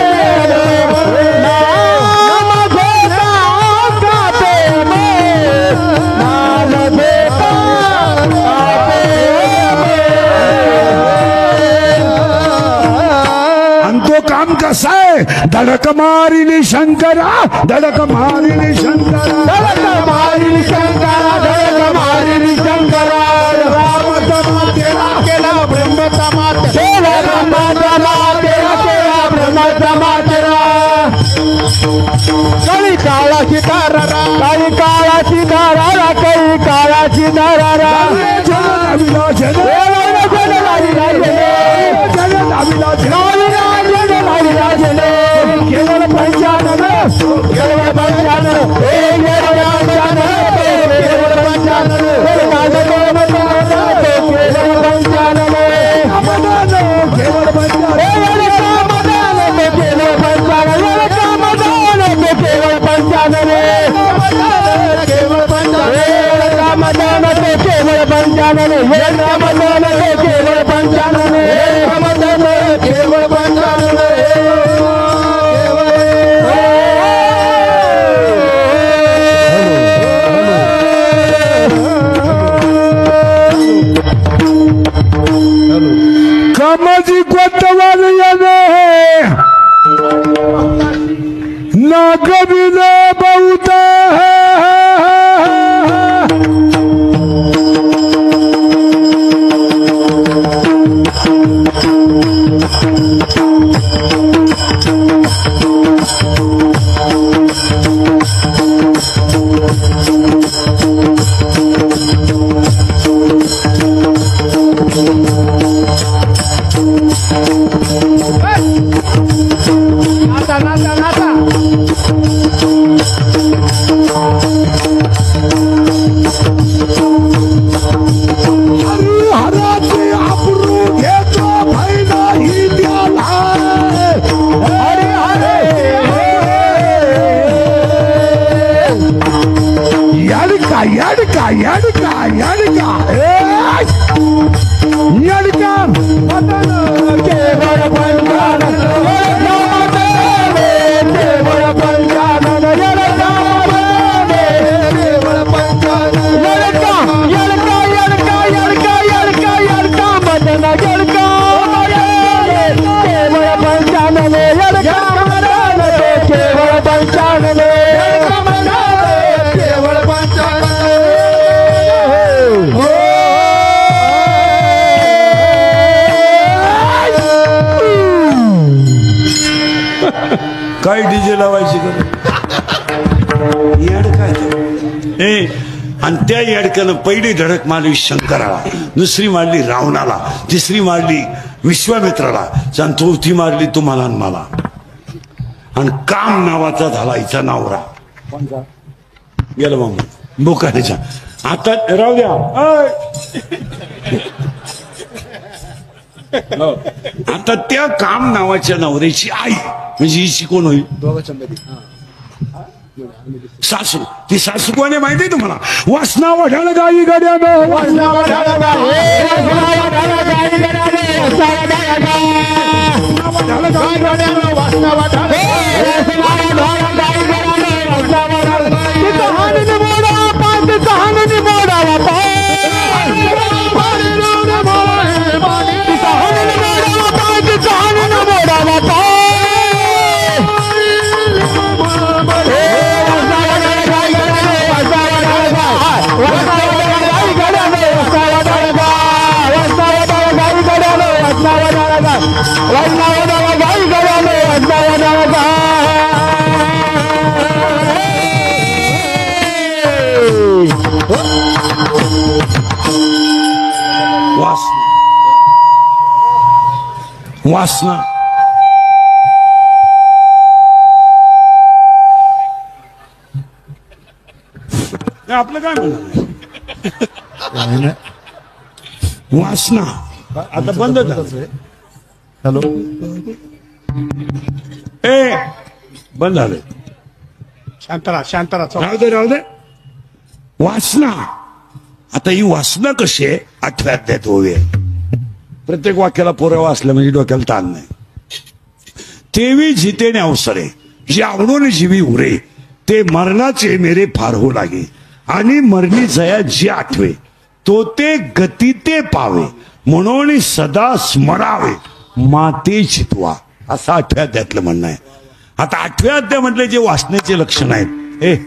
नाम घेता कापे आणि तो काम कसा आहे धडक मारिली शंकरा धडक मारिली शंकरा धडक मारिली शंकरा धडक मारिली शंकरा रामतमा तेरा केला ब्रह्मतमा तेरा रामतमा तेरा केला ब्रह्मतमा तेरा कळी काळाची दारारा कळी काळाची दारारा कळी काळाची दारारा केवळ पंचानन केवळ पंचानन केवळ पंचानन कमजी कोतवाल याने ना कबीले बहुत है यडका यडका यडका यडका मदन केवळ पंचानन केवळ पंचानन यडका केवळ पंचानन यडका यडका यडका यडका यडका यडका मदन यडका केवळ पंचानन यडका केवळ पंचानन केवळ पंचानन काय डीजे लावायची का येड काय ए आणि त्या येडक्यानं पहिली धडक मारली शंकराला, दुसरी मारली रावणाला, तिसरी मारली विश्वामित्राला, आणि चौथी मारली तुम्हाला आणि मला. आणि काम नावाचा झाला हिचा नावरा गेलं मामा बोकाडीच्या. आता राहू द्या आता त्या काम नावाच्या नवऱ्याची आई म्हणजे हिची कोण होईल? सासू. ती सासू कोण आहे माहिती आहे तुम्हाला? वासना वढाळ गाई गड्यानं वासना वढाळ वासना. आपलं काय म्हणणं वासना आता बंद झालं. हॅलो ए बंद झालं. शांतरा शांतरा राहू दे राहू दे. वासना. आता ही वासना कशी आहे? 8व्या अध्यायात ओवी आहे. प्रत्येक वाक्याला पुरावा असला म्हणजे डोक्याला ताण नाही. तेवी जितेने अवसरे जे आवडून जीवी उरे ते मरणाचे मेरे फार हो लागे आणि मरणी जया जे आठवे तो ते गती ते पावे म्हणून सदा स्मरावे माते चितवा असं 8व्या अध्यायातलं म्हणणं आहे. आता 8व्या अध्यायामधले जे वासनेचे लक्षण आहेत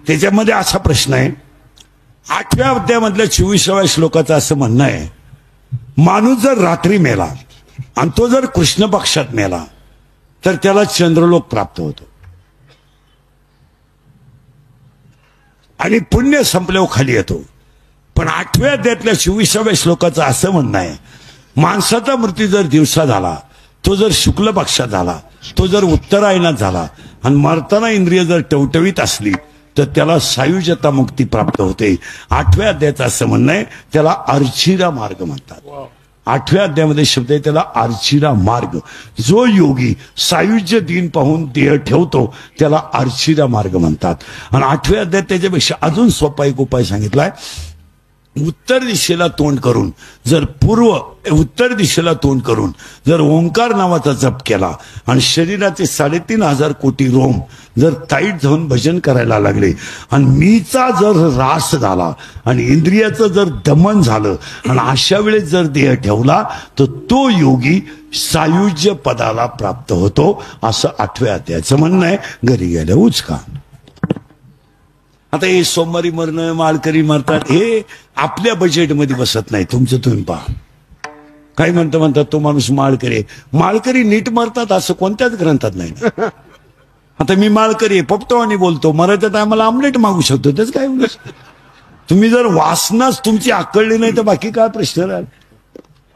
त्याच्यामध्ये असा प्रश्न आहे. 8व्या अध्यायामधल्या 24व्या श्लोकाचं असं म्हणणं आहे, माणूस जर रात्री मेला आणि तो जर कृष्ण पक्षात मेला तर त्याला चंद्रलोक प्राप्त होतो आणि पुण्य संपल्यावर खाली येतो. पण 8व्या अध्यायातल्या 24व्या श्लोकाचं असं म्हणणं आहे, माणसाचा मृत्यू जर दिवसा झाला, तो जर शुक्ल पक्षात झाला, तो जर उत्तरायणात झाला आणि मरताना इंद्रिय जर टवटवीत असली तर त्याला सायुज्यता मुक्ती प्राप्त होते. 8व्या अध्यायाचं असं म्हणणं आहे, त्याला अर्चिरा मार्ग म्हणतात. 8व्या अध्यायामध्ये शब्द आहे त्याला अर्चिरा मार्ग. जो योगी सायुज्य दिन पाहून देह ठेवतो त्याला अर्चिरा मार्ग म्हणतात. आणि 8व्या अध्यायात त्याच्यापेक्षा अजून सोपा एक उपाय सांगितलाय. उत्तर दिशेला तोंड करून जर उत्तर दिशेला तोंड करून जर ओंकार नावाचा जप केला आणि शरीराचे 3,500 कोटी रोम जर ताईट जाऊन भजन करायला लागले आणि मीचा जर रास झाला आणि इंद्रियाचं जर दमन झालं आणि अशा वेळेस जर देह ठेवला तर तो योगी सायुज्य पदाला प्राप्त होतो असं 8व्या अध्यायाचं म्हणणं आहे. घरी गेल्या उचका. आता हे सोमवारी मरणं माळकरी मरतात हे आपल्या बजेटमध्ये बसत नाही. तुमचं तुम्ही पहा. काही म्हणतात तो माणूस माळकरी नीट मरतात असं कोणत्याच ग्रंथात नाही. आता मी माळकरी आहे पपटवानी बोलतो, मरायच्या टायमाला आमलेट मागू शकतो. त्याच काय तुम्ही जर वासनाच तुमची आकळली नाही तर बाकी काय प्रश्न राहील.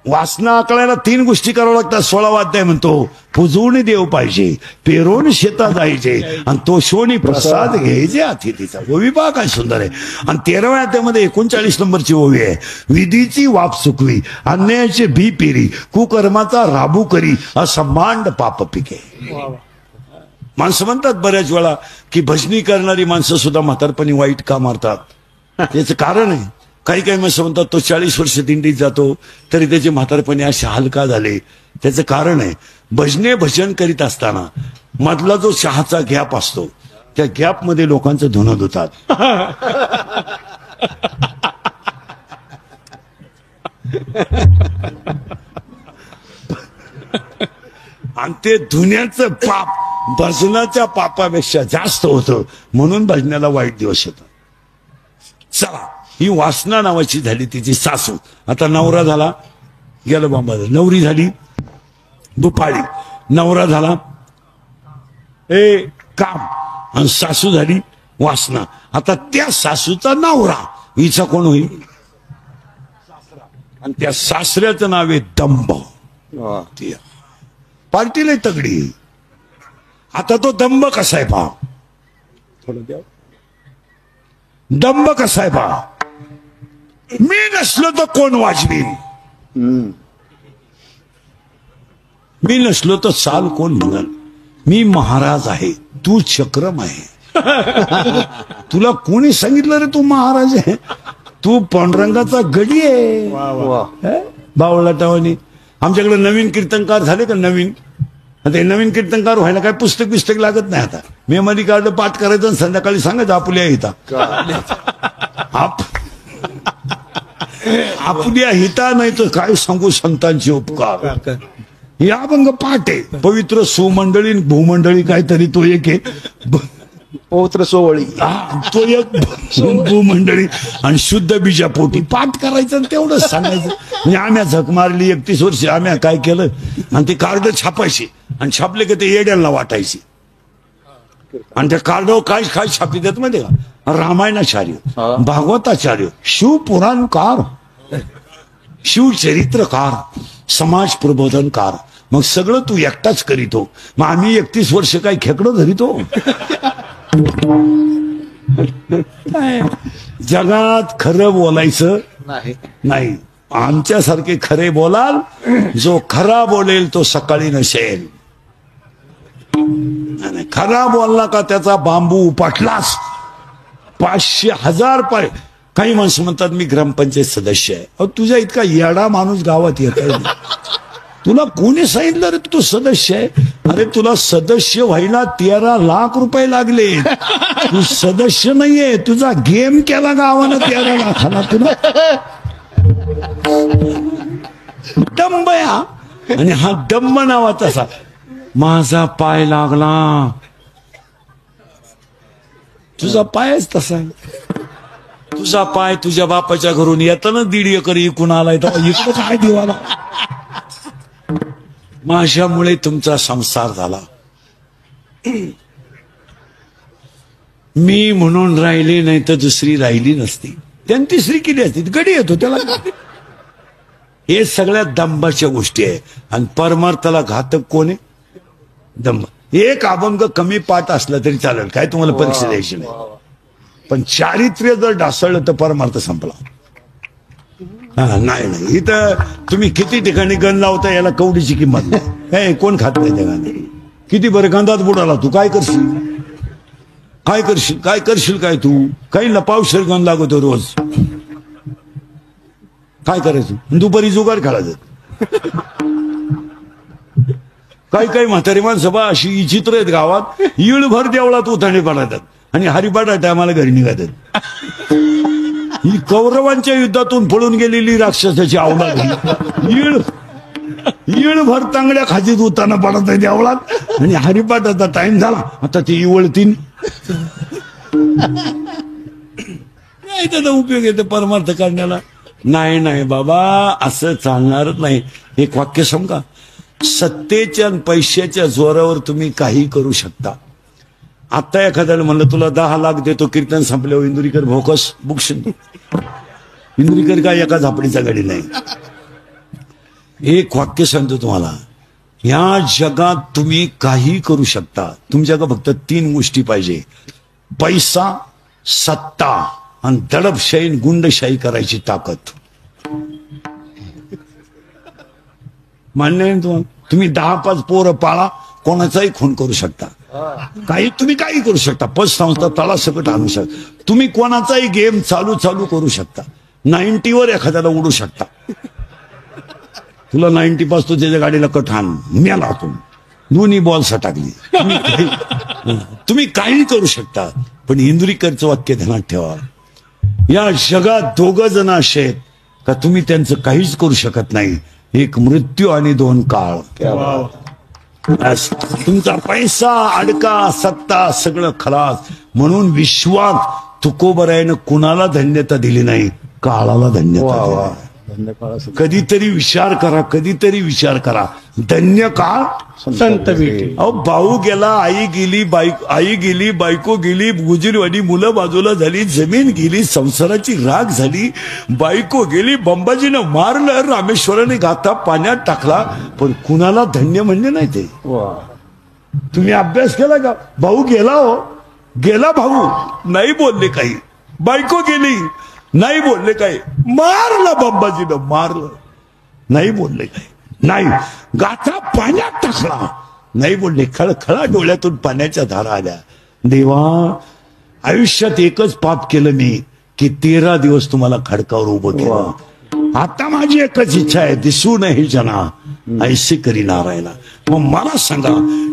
वासना आकळायला 3 गोष्टी कराव्या लागतात. 16वा अध्याय म्हणतो पुजवणी देव पाहिजे, पेरोण शेता जायचे आणि तो शोणी प्रसाद घ्यायचे अतिथीचा. ओवी पहा काय सुंदर आहे. आणि 13व्या अध्यायामध्ये 39 नंबरची ओवी आहे, विधीची वाप चुकवी, अन्यायाचे बी पेरी, कुकर्माचा राबू करी, असमांड पाप पिके. माणसं म्हणतात बऱ्याच वेळा की भजनी करणारी माणसं सुद्धा म्हातारपणी वाईट का मारतात. याचं कारण आहे. काही काही माणसं म्हणतात तो 40 वर्ष दिंडीत जातो तरी त्याचे म्हातारपणी असे हाल का झाले. त्याचं कारण आहे भजने भजन करीत असताना मधला जो चहाचा गॅप असतो त्या गॅप मध्ये लोकांचं धुणं धुतात. आणि ते धुण्याचं पाप भजनाच्या पापापेक्षा जास्त होतं म्हणून भजनाला वाईट दिवस येतात. चला ही वासना नावाची झाली तिची सासू. आता नवरा झाला गेलं बाबा, नवरी झाली दुपाळी, नवरा झाला काम, आणि सासू झाली वासना. आता त्या सासूचा नवरा हिचा कोण होईल? आणि त्या सासऱ्याचं नाव आहे दंभ. पार्टीला तगडी. आता तो दंभ कसा आहे पहा, थोडं द्या. दंभ कसा आहे पहा. मी नसलो तर कोण वाजवीन, मी नसलो तर साल कोण म्हणल. मी महाराज आहे, तू चक्रम आहे. तुला कोणी सांगितलं रे तू महाराज आहे? तू पांडुरंगाचा गडी आहे. बावळाटावानी आमच्याकडे नवीन कीर्तनकार झाले का नवीन, आता नवीन कीर्तनकार व्हायला काय पुस्तक बिस्तक लागत नाही. आता मेमरी कार्ड पाठ करायचं आणि संध्याकाळी सांगायचं आपुल्या हिता. आपुल्या हिता नाही तर काय सांगू संतांचे उपकार. या अभंग पाठ आहे. पवित्र सुमंडळी भूमंडळी काहीतरी तो एक आहे. पवित्र सोवळी तो एक भूमंडळी आणि शुद्ध बीजापोटी पाठ करायचं आणि तेवढंच सांगायचं. म्हणजे आम्ही झक मारली 31 वर्ष आम्ही काय केलं आणि ते कार्ड छापायचे आणि छापले की ते येड्यांना वाटायचे. आणि त्या कार्डावर काय काय छापी देत माहिती का? रामायणाचार्य, भागवताचार्य, शिवपुराणकार, शिवचरित्रकार, समाज प्रबोधनकार. मग सगळं तू एकटाच करीतो. मग आम्ही 31 वर्ष काय खेकडं धरितो. जगात खरं बोलायचं नाही. आमच्यासारखे खरे बोलाल, जो खरा बोलेल तो सकाळी नसेल. खरा बोलला का त्याचा बांबू उपटलास 500,000 पाय. काही माणसं म्हणतात मी ग्रामपंचायत सदस्य आहे. अहो तुझ्या इतका येडा माणूस गावात येत आहे. तुला कोणी सांगितलं रे तू सदस्य आहे? अरे तुला सदस्य व्हायला 13 लाख रुपये लागले. तू सदस्य नाहीये, तुझा गेम केला गावानं 13 लाखाला. तुला डंब या. आणि हा डंब नावाचा असा माझा पाय लागला. तुझा पायच तसा आहे. तुझा पाय तुझ्या बापाच्या घरून येताना 1.5 एकर इकून आलाय तर इकडं काय दिवाला. माझ्यामुळे तुमचा संसार झाला. मी म्हणून राहिली नाही तर दुसरी राहिली नसती. त्याने तिसरी केली असती. गडी येतो त्याला. हे सगळ्या दंबाच्या गोष्टी आहे. आणि परमार्थाला घातक कोण आहे? दंब. एक अभंग कमी पाठ असला तरी चालेल, काय तुम्हाला परीक्षा द्यायची नाही. पण चारित्र्य जर ढासळलं तर परमार्थ संपला. नाही इथं तुम्ही किती ठिकाणी गण लावता याला कवडीची किंमत नाही. कोण खात नाही त्या गाणी. किती बरं गंधात बुडाला तू काय करशील? काय करशील? काय करशील? काय तू काही लपावशील गण लागतो रोज. काय करायचं? दुपारी जुगार खेळायचं. काही काही म्हातारी माणसं बा अशी विचित्र आहेत गावात. इळभर देवळात उथाणे पडतात आणि हरिपाठा टायमाला घरी निघातात. ही कौरवांच्या युद्धातून पळून गेलेली राक्षसाची अवलाद. इळभर तांगड्या खाजीत उताना पडत आहे देवळात आणि हरिपाठाचा टाइम झाला. आता ते इवळतीन. नाही त्याचा उपयोग येते परमार्थ करण्याला. नाही बाबा असं चालणारच नाही. एक वाक्य सांगा. सत्तेच्या आणि पैशाच्या जोरावर तुम्ही काही करू शकता. आता एखाद्याला म्हणलं तुला 10 लाख देतो कीर्तन संपल्यावर इंदुरीकर भोकस बुकशील. इंदुरीकर काय एका झापडीचा गाडी नाही. एक वाक्य सांगतो तुम्हाला. या जगात तुम्ही काही करू शकता. तुमच्याकडे फक्त 3 गोष्टी पाहिजे. पैसा, सत्ता आणि दडपशाही गुंडशाही करायची ताकद. मान्य आहे तुम्हाला? तुम्ही 10-5 पोरं पाळा, कोणाचाही खून करू शकता. तुम्ही काही करू शकता. पतसंस्था तळासकट आणू शकता. तुम्ही कोणाचाही गेम चालू करू शकता, 90वर एखाद्याला उडू शकता. तुला 90 पास तो त्याच्या गाडीला कठाण मेला तो, दोन्ही बॉल सटाकली. तुम्ही काही करू शकता. पण इंदुरीकरचं वाक्य ध्यानात ठेवा, या जगात 2 जण असे आहेत का तुम्ही त्यांचं काहीच करू शकत नाही. एक मृत्यू आणि 2 काळ. तुमचा पैसा, अडका, सत्ता सगळं खलास. म्हणून विश्वात तुकोबरायनं कुणाला धन्यता दिली नाही, काळाला धन्यता दिली. कधीतरी विचार करा, कधीतरी विचार करा. धन्य काळ संत भेटी. अहो भाऊ गेला, आई गेली, बायको गेली, गुजरीवाडी मुलं बाजूला झाली, जमीन गेली, संसाराची राख झाली, बायको गेली, बंबाजीनं मारलं, रामेश्वराने गाथा पाण्यात टाकला. पण कुणाला धन्य म्हणले नाही ते. तुम्ही अभ्यास केला का? भाऊ गेला, हो गेला भाऊ, नाही बोलले काही. बायको गेली, नाही बोलले काही. मारलं बंबाजीनं, मारलं, नाही बोलले काही. नाही, गाथा पाण्यात टाकला, नाही बोलले. खळखळा डोळ्यातून पाण्याच्या धारा आल्या. देवा, आयुष्यात एकच पाप केलं मी की 13 दिवस तुम्हाला खडकावर उभं केलं. आता माझी एकच इच्छा आहे, दिसू नये जना ऐसे करी नारायणा. मग मला सांगा,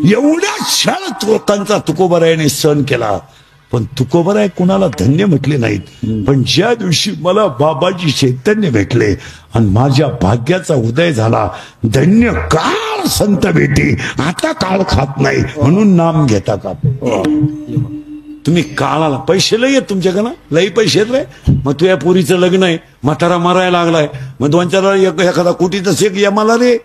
एवढ्या क्षण लोकांचा तुकोबरायाने सहन केला, पण तुकोबराय कुणाला धन्य म्हटले नाहीत. पण ज्या दिवशी मला बाबाजी चैतन्य भेटले आणि माझ्या भाग्याचा उदय झाला, धन्य काळ संत भेटी, आता काळ खात नाही म्हणून नाम घेता का? तुम्ही काळाला पैसे लय आहेत तुमच्याकडे, लई पैसे आहेत रे. मग तुझ्या पोरीचं लग्न आहे, म्हातारा मारायला लागलाय, मग 2-4 एखादा कोटीचा शेक यमाला रे.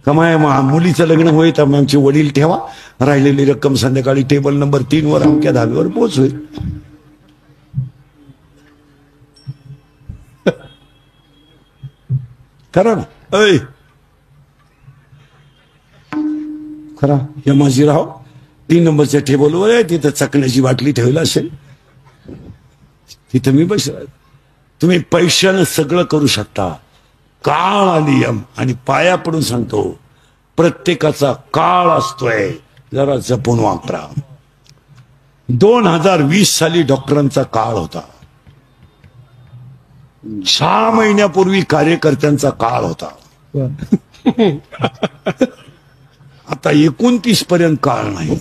कमाय मुलीचं लग्न होईल तर आमचे वडील ठेवा, राहिलेली रक्कम संध्याकाळी टेबल नंबर 3 वर अमक्या धाब्यावर पोहोचवेल. खरा ना? ऐ खरा, यमाजीराव 3 नंबरच्या टेबलवर आहे, तिथं चकण्याची बाटली ठेवली असेल, तिथं मी बसला. तुम्ही पैशानं सगळं करू शकता. काळ आणि यम. आणि पाया पडून सांगतो, प्रत्येकाचा काळ असतोय, जरा जपून वापरा. 2020 साली डॉक्टरांचा काळ होता, 6 महिन्यापूर्वी कार्यकर्त्यांचा काळ होता, आता 29 पर्यंत काळ नाही.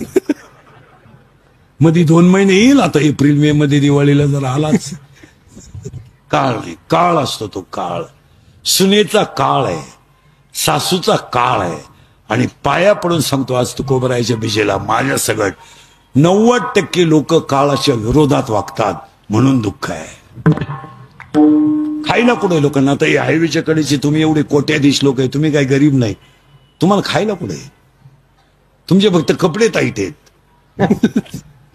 मध्ये 2 महिने येईल, आता एप्रिल मे मध्ये दिवाळीला जर आलाच. काळ नाही, काळ असतो तो काळ. सुनेचा काळ आहे, सासूचा काळ आहे. आणि पाया पडून सांगतो, आज तुकोबरायच्या बिजेला माझ्या सगळं 90% लोक काळाच्या विरोधात वागतात, म्हणून दुःख आहे. खायला कुठे लोकांना? आता या हायवेच्या कडेचे तुम्ही एवढे कोट्याधीश लोक आहे, तुम्ही काय गरीब नाही, तुम्हाला खायला कुठे? तुमचे फक्त कपडे टाईट आहेत.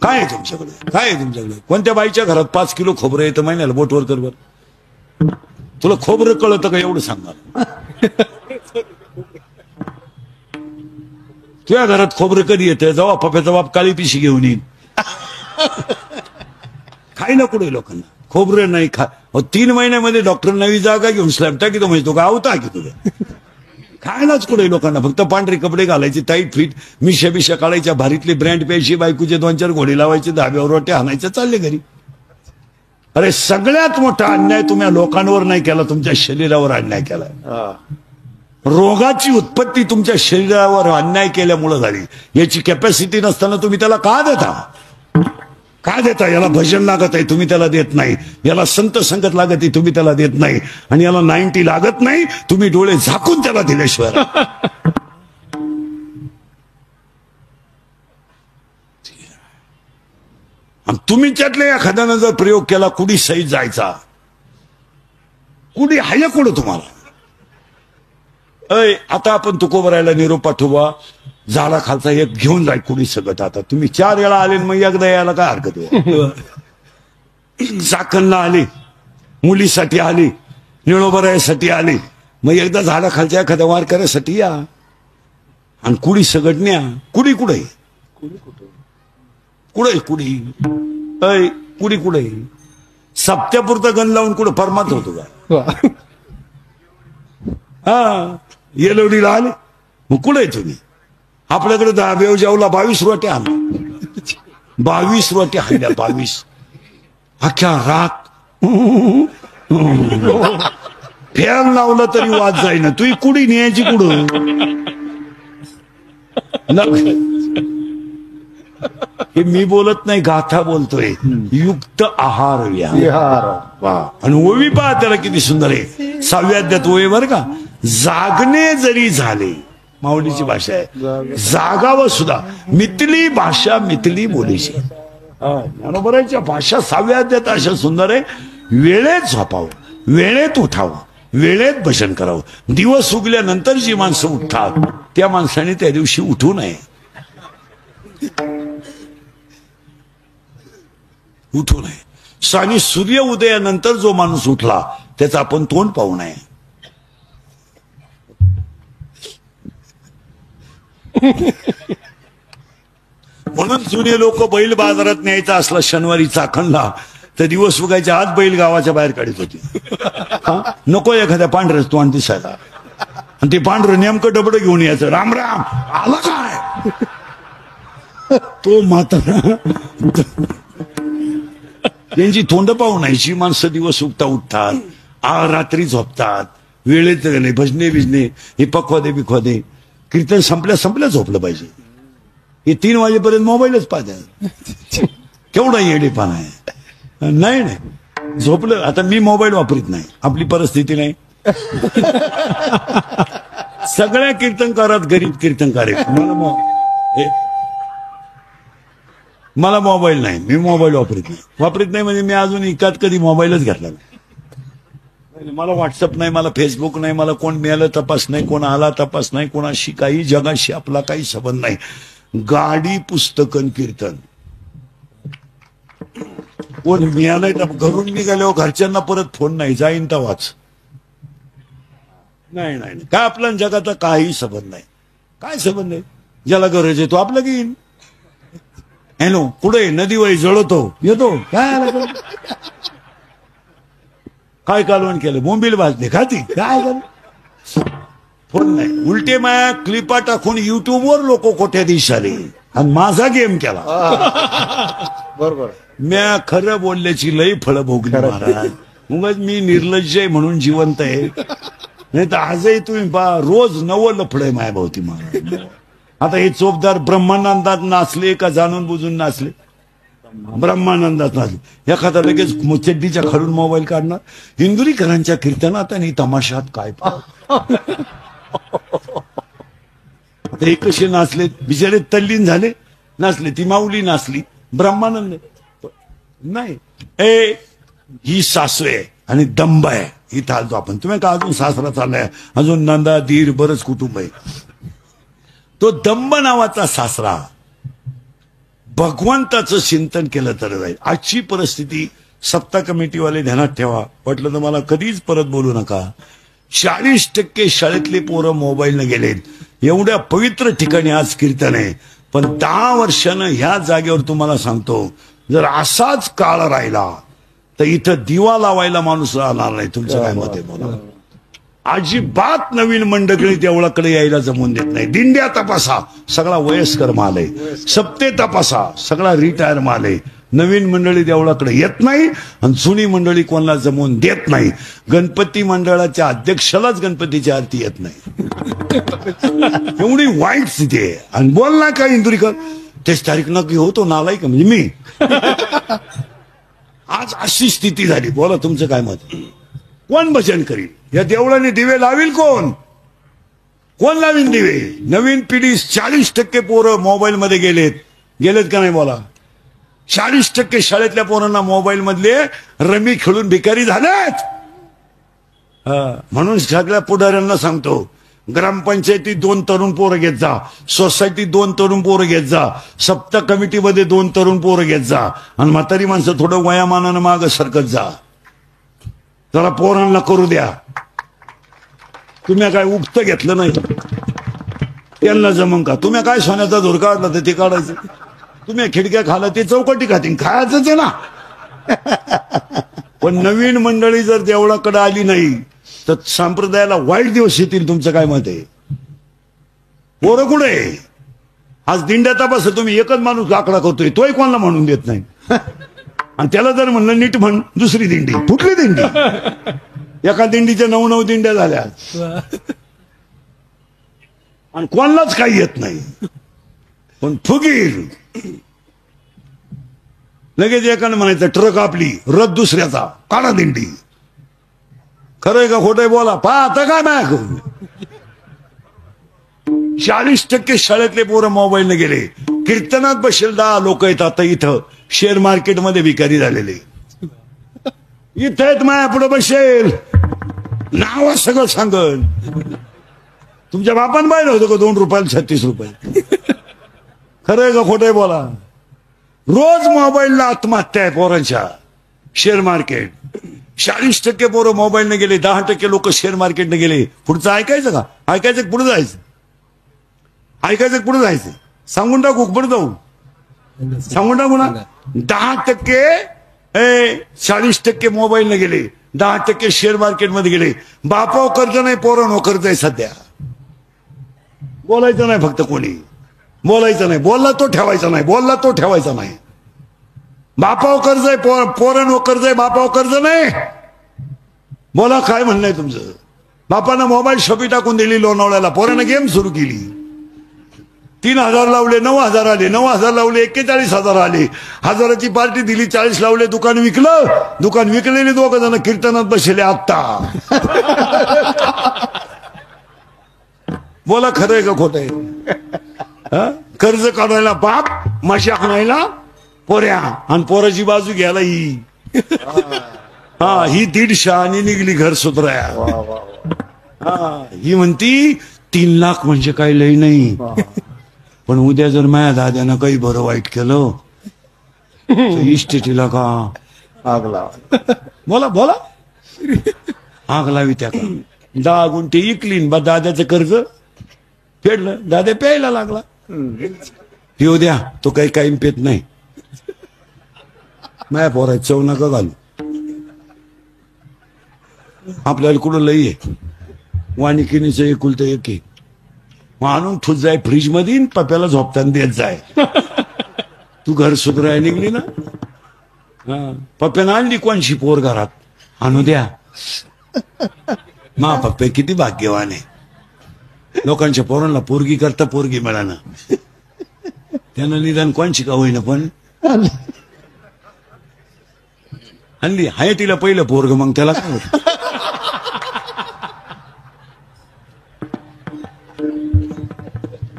काय आहे तुमच्याकडे? काय आहे तुमच्याकडे? कोणत्या बाईच्या घरात 5 किलो खोबरं येतं महिन्याला? बोटवर कर बर. तुला खोबरं कळतं का एवढं सांगा? तुझ्या घरात खोबरं कधी येतं? जेव्हा पप्याचा बाप काळी पिशी घेऊन येईल. खायला कुठे लोकांना? खोबरं नाही खा. 3 महिन्यामध्ये डॉक्टर नवी जागा घेऊन स्लॅब टाकी तो म्हणजे तो गावता की तुझ्या. खायलाच कुठे लोकांना? फक्त पांढरे कपडे घालायचे, टाईट फिट, मिशा बिशा काढायच्या, भारीतली ब्रँड प्यायची, बायकोचे 2-4 घोडे लावायचे, धाब्यावर रोट्या आणायच्या, चालले घरी. अरे सगळ्यात मोठा अन्याय तुम्ही लोकांवर नाही केला, तुमच्या शरीरावर अन्याय केला. रोगाची उत्पत्ती तुमच्या शरीरावर अन्याय केल्यामुळे झाली. याची कॅपॅसिटी नसताना तुम्ही त्याला का देता? का देता? याला भजन लागत आहे, तुम्ही त्याला देत नाही. याला संत संगत लागत आहे, तुम्ही त्याला देत नाही. आणि याला 90 लागत नाही, तुम्ही डोळे झाकून त्याला दिल्याशिवाय. तुम्ही त्यातल्या एखाद्यानं जर प्रयोग केला, कुडी सहित जायचा, कुडी हाय कुठं तुम्हाला? आता आपण तुकोबरायला निरोप पाठवा, झाडा खालचा एक घेऊन जाय कुडी सगळं. आता तुम्ही 4 वेळा आले, मग एकदा यायला काय हरकत आहे? चाकणला आले, मुलीसाठी आली, निळोबरायासाठी आली, मग एकदा झाडा खालच्या एखाद्या वार करायसाठी या. आणि कुडी सगट न्या. कुडी कुठे? कुठे कुडी? कुडी कुठे? सप्त्यापुरता गण लावून कुठं परमात होतो का? हा, येलोडीला आले, मग कुठे तुम्ही? आपल्याकडे बेवजावला 22 रोट्या आणल्या, 22 रोट्या आणल्या, 22. अख्ख्या रात फॅन लावला तरी वाद जाईना. तू कुडी न्यायची कुठं? हे मी बोलत नाही, गाथा बोलतोय. युक्त आहार विहार. आणि ओवी पहा त्याला किती सुंदर आहे. 6व्या अध्यायात ओवी बर का, जागणे जरी झाले, माऊलीची भाषा आहे, जागावं सुद्धा मिथली भाषा मिथली बोलीची. ज्ञानोबरांच्या भाषा 6व्या अध्यायात अशा सुंदर आहे. वेळेत झोपावं, वेळेत उठावं, वेळेत भजन करावं. दिवस उगल्यानंतर जी माणसं उठतात त्या माणसाने त्या दिवशी उठू नये. उठू नये. आणि सूर्य उदयानंतर जो माणूस उठला त्याचं आपण तोंड पाहू नये. म्हणून जुने लोक बैल बाजारात न्यायचा असला शनिवारी चाखणला तर दिवस उगायच्या आज बैल गावाच्या बाहेर काढत होती. नको एखाद्या पांढऱ्याच तोंड दिसायला. आणि ते पांढरं नेमकं डबडं घेऊन यायचं. राम राम आला काय? तो म्हातारा त्यांची तोंड पाहू नाहीची माणसं दिवस उगता उठतात, रात्री झोपतात, वेळेत नाही. भजने बिजने हे पखवादे बिखवादे कीर्तन संपल्या झोपलं पाहिजे. हे 3 वाजेपर्यंत मोबाईलच पाहतात. केवढा येडेपणा आहे. नाही नाही झोपलं. आता मी मोबाईल वापरीत नाही, आपली परिस्थिती नाही. सगळ्या कीर्तनकारात गरीब कीर्तनकार आहे. मला मोबाईल नाही, मी मोबाईल वापरीत नाही म्हणजे मी अजून एकात कधी मोबाईलच घेतला नाही. मला व्हॉट्सअप नाही, मला फेसबुक नाही, मला कोण मिळालं तपास नाही, कोण आला तपास नाही, कोणाशी काही जगाशी आपला काही संबंध नाही. गाडी पुस्तकन कीर्तन कोण मिळालंय तर घरून निघाल्यावर घरच्यांना परत फोन नाही, जाईन तर वाच. नाही नाही काय आपला जगाचा काही संबंध नाही. काय संबंध आहे? ज्याला गरज आहे तो आपलं घेईन. हॅलो पुढे नदी वळी जळवतो येतो. काय कालवण केलं, बोंबील भाजले खाती, काय झालं? फोन नाही. उलटे माया क्लिपा टाकून युट्यूबवर लोक कोट्याधीश आले आणि माझा गेम केला. बरोबर. म्या खरं बोलल्याची लई फळं भोगली महाराज. मग मी निर्लज्ज आहे म्हणून जिवंत आहे. नाही तर आजही तुम्ही रोज नवं लफड आहे मायाभोवती महाराज. आता हे चोपदार ब्रह्मानंदात नाचले का जाणून बुजून नाचले? ब्रह्मानंदात नाचले. एखादा लगेच चड्डीच्या खालून मोबाईल काढणार. इंदुरीकरांच्या कीर्तनात आणि तमाशात काय हे कसे नाचले बिचारे, तल्लीन झाले, नाचले. ती माऊली नाचली, ब्रह्मानंद नाही. ही सासू आहे आणि दंब आहे. इथं आलतो आपण. तुम्ही का अजून सासरा चाललाय, अजून नंदा दीर बरंच कुटुंब आहे. तो दंब नावाचा सासरा भगवंताचं चिंतन केलं तर जाईल. आजची परिस्थिती सप्ताह कमिटीवाले ध्यानात ठेवा. वाटलं तर मला कधीच परत बोलू नका. 40% शाळेतले पोरं मोबाईलनं गेलेत. एवढ्या पवित्र ठिकाणी आज कीर्तन आहे. पण 10 वर्षानं ह्या जागेवर तुम्हाला सांगतो, जर असाच काळ राहिला तर इथं दिवा लावायला माणूस राहणार नाही. तुमचं काय मत आहे बोला? अजिबात नवीन मंडळी देवळाकडे यायला जमून देत नाही. दिंड्या तपासा, सगळा वयस्कर माल आहे. सप्ते तपासा, सगळा रिटायर माल आहे. नवीन मंडळी देवळाकडे येत नाही आणि जुनी मंडळी कोणाला जमवून देत नाही. गणपती मंडळाच्या अध्यक्षालाच गणपतीची आरती येत नाही. एवढी वाईट स्थिती आहे. आणि बोल ना काय इंदुरीकर, तेच तारीख नक्की होतो नालायक म्हणजे मी. आज अशी स्थिती झाली. बोला तुमचं काय मत? कोण भजन करील? या देवळाने दिवे लावील कोण? कोण लावीन दिवे? नवीन पिढी 40% पोरं मोबाईल मध्ये गेलेत का नाही बोला? 40% शाळेतल्या पोरांना मोबाईल मधले रमी खेळून भिकारी झालेत. म्हणून सगळ्या पुढाऱ्यांना सांगतो, ग्रामपंचायतीत 2 तरुण पोरं घेत जा, सोसायटीत 2 तरुण पोरं घेत जा, सप्ताह कमिटीमध्ये 2 तरुण पोरं घेत जा. आणि म्हातारी माणसं थोडं वयामानानं मागं सरकत जा. जरा पोरांना करू द्या. तुम्ही काय उगत घेतलं नाही, त्यांना जमन का? तुम्ही काय सोन्याचा धूर काढला तर ते काढायचं. तुम्ही खिडक्या खाला ते चौकटी खातील, खायचंच आहे ना. पण नवीन मंडळी जर देवळाकडे आली नाही तर संप्रदायाला वाईट दिवस येतील. तुमचं काय मत आहे? पोरं कुठे? आज दिंड्या तपास तुम्ही एकच माणूस आकडा करतोय, तोही कोणाला म्हणून देत नाही. आणि त्याला जर म्हणलं नीट म्हण दुसरी दिंडी कुठली दिंडी एका दिंडीच्या 9 दिंड्या झाल्या आणि कोणालाच काही येत नाही पण फुगीर लगेच एकाने म्हणायचं ट्रक आपली रथ दुसऱ्याचा काढा दिंडी खरंय का खोटंय बोला पहा आता काय माय 40% शाळेतले पोरं मोबाईलने गेले कीर्तनात बसेल 10 लोक आहेत आता इथं शेअर मार्केटमध्ये भिकारी झालेले इथं आहेत माया पुढे बसेल नाव सगळं सांगल तुमच्या बापान पाहिलं होतं का 2 रुपयाला 36 रुपये खरंय का खोटंय बोला रोज मोबाईलला आत्महत्या आहे पोरांच्या शेअर मार्केट 40% पोरं मोबाईलने गेले 10% लोक शेअर मार्केटने गेले पुढचं ऐकायचं का ऐकायचं पुढे जायचं ऐकायचं पुढे जायचं सांगून टाकू पुढे जाऊ सांगून टाकू ना 10% 40% मोबाईलने गेले 10% शेअर मार्केटमध्ये गेले बापाव कर्ज नाही पोरांनो कर्ज आहे सध्या बोलायचं नाही फक्त कोणी बोलायचं नाही बोलला तो ठेवायचा नाही बोलला तो ठेवायचा नाही बापाव कर्ज आहे पोरांनो कर्ज आहे बापाव कर्ज नाही बोला काय म्हणणं आहे तुमचं बापानं मोबाईल शॉपी टाकून दिली लोणावळ्याला पोरानं गेम सुरू केली 3,000 लावले 9,000 आले 9,000 लावले 41,000 आले 1000ची पार्टी दिली 40 लावले दुकान विकलं दुकान विकलेले 2 जण कीर्तनात बसले आत्ता बोला खरंय का खोटंय कर्ज काढायला बाप माशी आणायला पोऱ्या आणि पोराची बाजू घ्यायला ही ही 150 आणि निघली घर सुधराया ही म्हणती 3 लाख म्हणजे काही लई नाही पण उद्या जर माझ्या दाद्यानं काही बरं वाईट केलं इस्टेटीला का आग लावा बोला बोला आग लावी त्या का 10 गुंठे इकलीन बा दाद्याचं कर्ज फेडलं दाद्या प्यायला लागला पिऊ द्या तो काही काही पेत नाही माया पोराय चव नका घालू आपल्याला कुठं लई आहे वाणिकिनीचं एकुलतं एक आहे आणून ठुत जाय फ्रीज मध्ये पप्याला झोपताना देत जाय तू घर सुधराय निघली ना पप्प्यानं आणली कोणशी पोर घरात आणू द्या मा पप्पे किती भाग्यवान आहे लोकांच्या पोरांना पोरगी करता पोरगी मिळाना त्यानं निदान कोणशी का होईना पण आणली हाय तिला पहिलं पोरग मग त्याला काय होत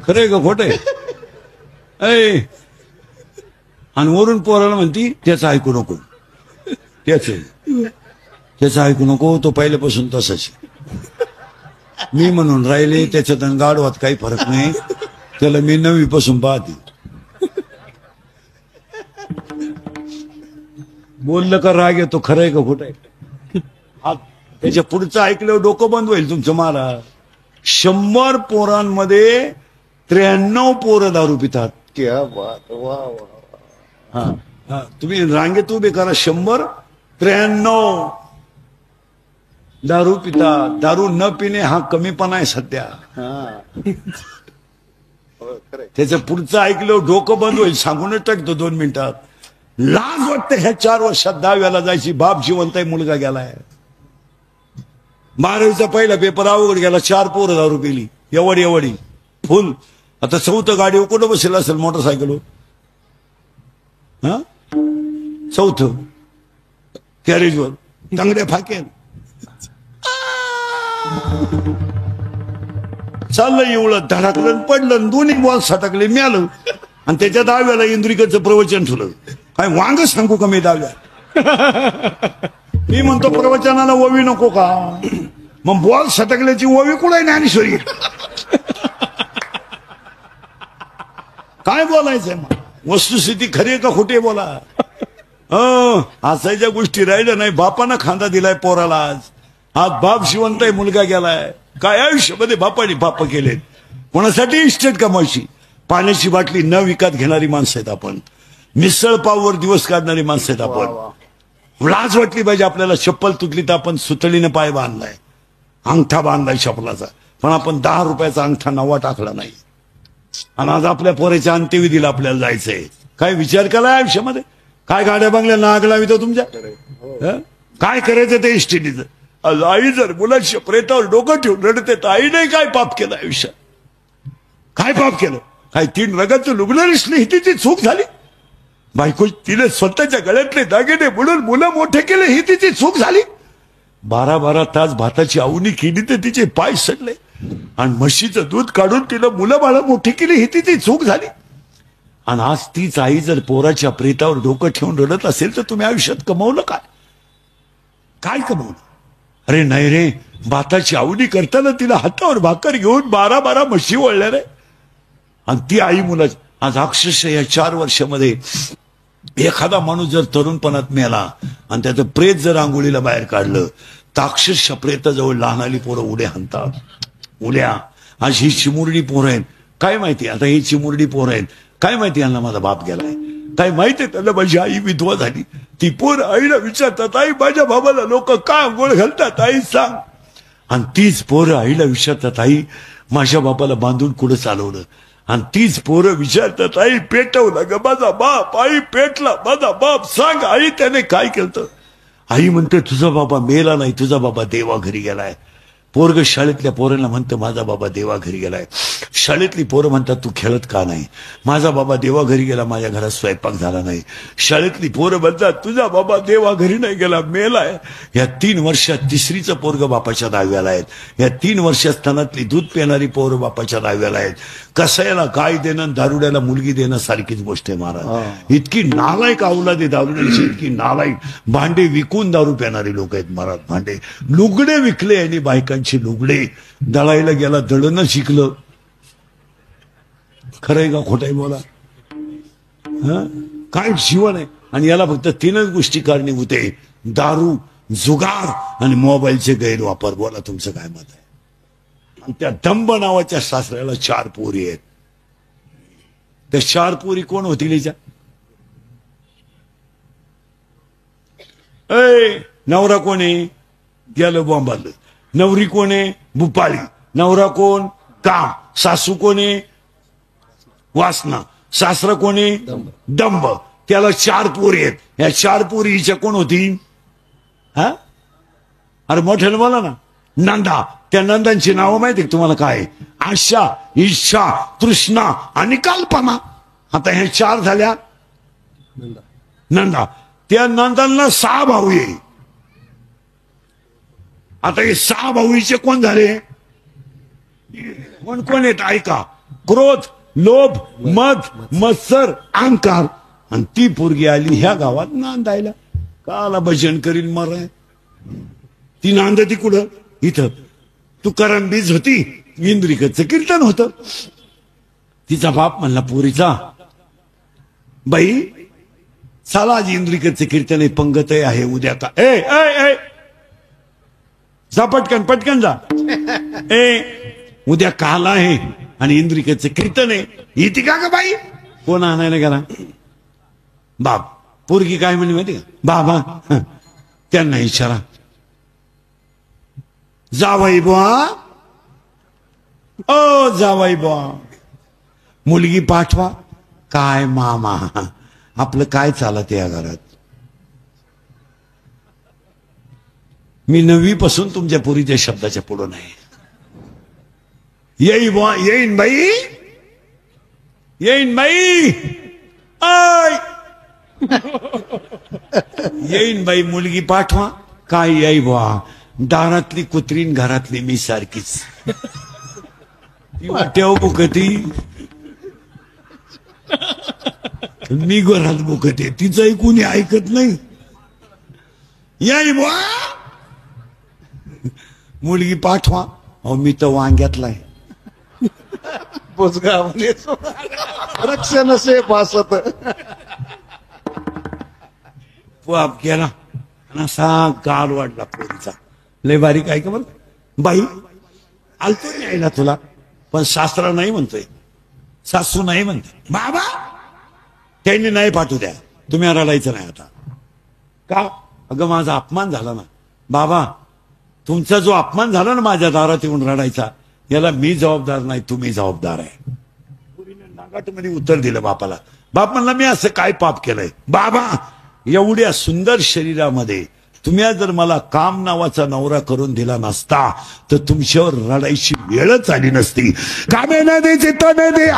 खरंय का खोटंय आणि वरून पोराला म्हणती त्याचं ऐकू नको त्याचं ऐकू नको तो पहिल्यापासून तसाच मी म्हणून राहिले त्याच्यात गाडवात काही फरक नाही त्याला मी 9वी पासून पाहते बोललं का राग येतो खरंय का खोटंय त्याच्या पुढचं ऐकल्यावर डोकं बंद होईल तुमचं महाराज 100 पोरांमध्ये 93 पोरं दारू पितात क्या बात वा वा तुम्ही रांगेत उभे करा 100 दारू पितात दारू न पिणे हा कमीपणा आहे सध्या त्याचं पुढचं ऐकलं डोकं बंद होईल सांगूनच टाकतो 2 मिनिटात लाज वाटते ह्या 4 वर्षात 10व्याला जायची बाप जिवंत आहे मुलगा गेलाय 12वीचा पहिला पेपर अवघड गेला 4 पोरं दारू पिली एवढी फुल आता 4थं गाडीवर कुठं बसेल असेल मोटरसायकलवर 4थं कॅरेजवर तांगड्या फाकेल चाललं एवढं धडकलं पडलं 2 बॉल सटकले मिळालं आणि त्याच्या 10व्याला इंद्रिकचं प्रवचन ठेवलं काय वांग सांगू का मी 10व्या मी म्हणतो प्रवचनाला ओवी नको का मग बॉल सटकल्याची ओवी कुठे ज्ञानेश्वरी काय बोलायचंय मग वस्तुस्थिती खरी आहे का खोटे बोला असायच्या गोष्टी राहिल्या नाही बापानं खांदा दिलाय पोराला आज बाप जिवंत आहे मुलगा गेलाय काय आयुष्यामध्ये बापाने पाप केलेत कोणासाठी इस्टेट कमायची पाण्याची बाटली न विकत घेणारी माणसं आहेत आपण मिसळ पाववर दिवस काढणारी माणसं आहेत आपण लाज वाटली पाहिजे आपल्याला चप्पल तुटली तर आपण सुतळीने पाय बांधलाय अंगठा बांधलाय चपलाचा पण आपण 10 रुपयाचा अंगठा नवा टाकला नाही आणि आज आपल्या पोराच्या अंत्यविधीला आपल्याला जायचंय काय विचार केला आयुष्यामध्ये काय गाड्या बंगल्या आग लावितो तुमच्या? हं? काय करायचं ते इष्टीचं? आई जर मुलाच्या प्रेतावर डोकं ठेवून रडते तर आईने काय पाप केलं आयुष्यात? काय पाप केलं? काय 3 रगाचं लुगडं नेसलं ही तिची चूक झाली? बायको तिने स्वतःच्या गळ्यातले दागिने बुडून मुलं मोठे केले ही तिची चूक झाली? 12-12 तास भाताची आवनी केली तर तिचे पाय सडले आणि म्हशीचं दूध काढून तिनं मुलं बाळं मोठी केली ही तिची चूक झाली? आणि आज तीच आई जर पोराच्या प्रेतावर डोकं ठेवून रडत असेल तर तुम्ही आयुष्यात कमवलं काय? काय कमवलं? अरे नाही रे, भाताची आवडी करताना तिला हातावर भाकर घेऊन 12-12 म्हशी वळल्या रे. आणि ती आई मुलाची आज अक्षरशः या 4 वर्षामध्ये एखादा माणूस जर तरुणपणात मेला आणि त्याचं प्रेत जर आंघोळीला बाहेर काढलं तर अक्षरशः प्रेताजवळ लहानाली पोरं उड्या हाणतात. उड्या. आज ही चिमुरडी पोरं आहेत, काय माहिती आता ही चिमुरडी पोरं आहेत, काय माहिती यांना माझा बाप गेलाय, काय माहितीये त्यांना माझी आई विधवा झाली. ती पोर आईला विचारतात, आई माझ्या बाबाला लोक का आंघोळ घालतात आई सांग. आणि तीच पोरं आईला विचारतात, आई माझ्या बाबाला बांधून कुठं चालवलं. आणि तीच पोरं विचारतात, आई पेटवलं ग माझा बाप, आई पेटला माझा बाप, सांग आई त्याने काय केलं. आई म्हणते तुझा बाबा मेला नाही, तुझा बाबा देवा घरी गेलाय. पोरग शाळेतल्या पोरांना म्हणतं माझा बाबा देवा घरी गेलाय. शाळेतली पोरं म्हणतात तू खेळत का नाही, माझा बाबा देवा घरी गेला, माझ्या घरात स्वयंपाक झाला नाही. शाळेतली पोरं म्हणतात तुझा बाबा देवा घरी नाही गेला, मेलाय. या 3 वर्षात तिसरीचं पोरग बापाच्या दाव्याला आहेत. या 3 वर्षात स्तनातली दूध पिणारी पोरं बापाच्या दाव्याला आहेत. कसायला काय देणं, दारुड्याला मुलगी देणं सारखीच गोष्ट आहे महाराज. इतकी नालायक अवलाद आहे दारुड्याची, इतकी नालायक. भांडे विकून दारू पिणारी लोक आहेत महाराज. भांडे लुगडे विकले आणि बायकांची लुगडे. दळायला गेला दळणं शिकलं. खरंय का खोटंय बोला? काय जीवन आहे. आणि याला फक्त 3च गोष्टी कारणीभूत आहे, दारू, जुगार आणि मोबाईलचे गैरवापर. बोला तुमचं काय मत आहे? आणि त्या दंब नावाच्या सासऱ्याला 4 पोरी आहेत. त्या 4 पोरी कोण होतील हिच्या? नवरा कोण आहे? गेलं बॉम्बालं. नवरी कोण आहे? भूपाळी. नवरा कोण? काम. सासू कोण आहे? वासना. सासरा कोण आहे? दंब. त्याला 4 पोरी आहेत. या 4 पोरी हिच्या कोण होती? हा अरे मोठ्यानं बोला ना. नंदा. त्या नंदांची नावं माहिती आहे तुम्हाला काय? आशा, इच्छा, तृष्णा आणि कल्पना. आता ह्या 4 झाल्या नंदा. त्या नंदांना 6 भाऊ आहे. आता हे 6 भाऊचे कोण झाले? कोण कोण आहेत ऐका? क्रोध, लोभ, मद, मत्सर, अहंकार. आणि ती पोरगी आली ह्या गावात नांदायला. काला भजन करील मराय. ती नांदती कुठं? इथं. तुकाराम बीज होती, इंद्रिकचं कीर्तन होतं. तिचा बाप म्हणला पोरीचा, बाई चला आज इंद्रिकचं कीर्तन आहे, पंगत आहे उद्या का? ए जा पटकन पटकन जा. उद्या काल आहे आणि इंद्रिकेचं कीर्तन आहे. येते का ग बाई? कोण आणायला गेला? बाप. पोरगी काय म्हणे माहिती का? बाबा त्यांना इशारा, जावाई बुवा, ओ जावाई बुवा, मुलगी पाठवा. काय मामा, आपलं काय चालत या घरात? मी 9वी पासून तुमच्या पोरीच्या शब्दाच्या पुढं नाही. येईन बाई, येईन बाई, येईन बाई, मुलगी पाठवा. काय येई बुवा? दारातली कुत्रीन घरातली मी सारखीच. ठेव बुकती, मी घरात बुकते, तिचंही कुणी ऐकत नाही. येई बुवा, मुलगी पाठवा. अहो मी तर वांग्यातलाय. बोचगा रक्षण से पासत. बाप गेला असा गाल वाढला पोरीचा. लय बारीक आहे का बरं? बाई आलतो न्यायला तुला, पण सासरा नाही म्हणतोय, सासू नाही म्हणते. बाबा त्यांनी नाही पाठवू द्या, तुम्ही रडायचं नाही आता. का? अगं माझा अपमान झाला ना बाबा. तुमचा जो अपमान झाला ना माझ्या दारात येऊन रडायचा, याला मी जबाबदार नाही, तुम्ही जबाबदार आहे. पुरीने नागाटमध्ये उत्तर दिलं बापाला. बाप म्हणला मी असं काय पाप केलंय? बाबा एवढ्या सुंदर शरीरामध्ये तुम्ही जर मला काम नावाचा नवरा करून दिला नसता तर तुमच्यावर रडायची वेळच आली नसती. कामे न दे चित्त न दे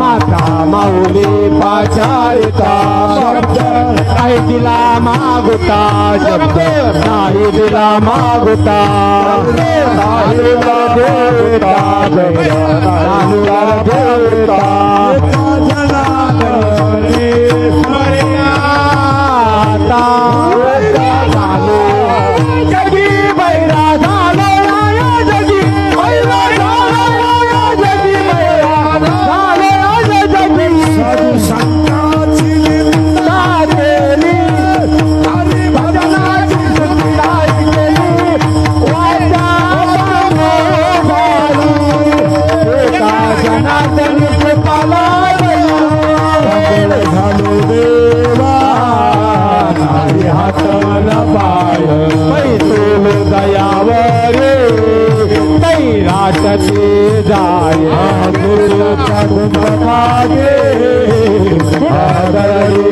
माता माऊली पाचारिता शब्द नाही दिला मागुता शब्द नाही दिला मागुता जगी बैरा झालो जगी जाए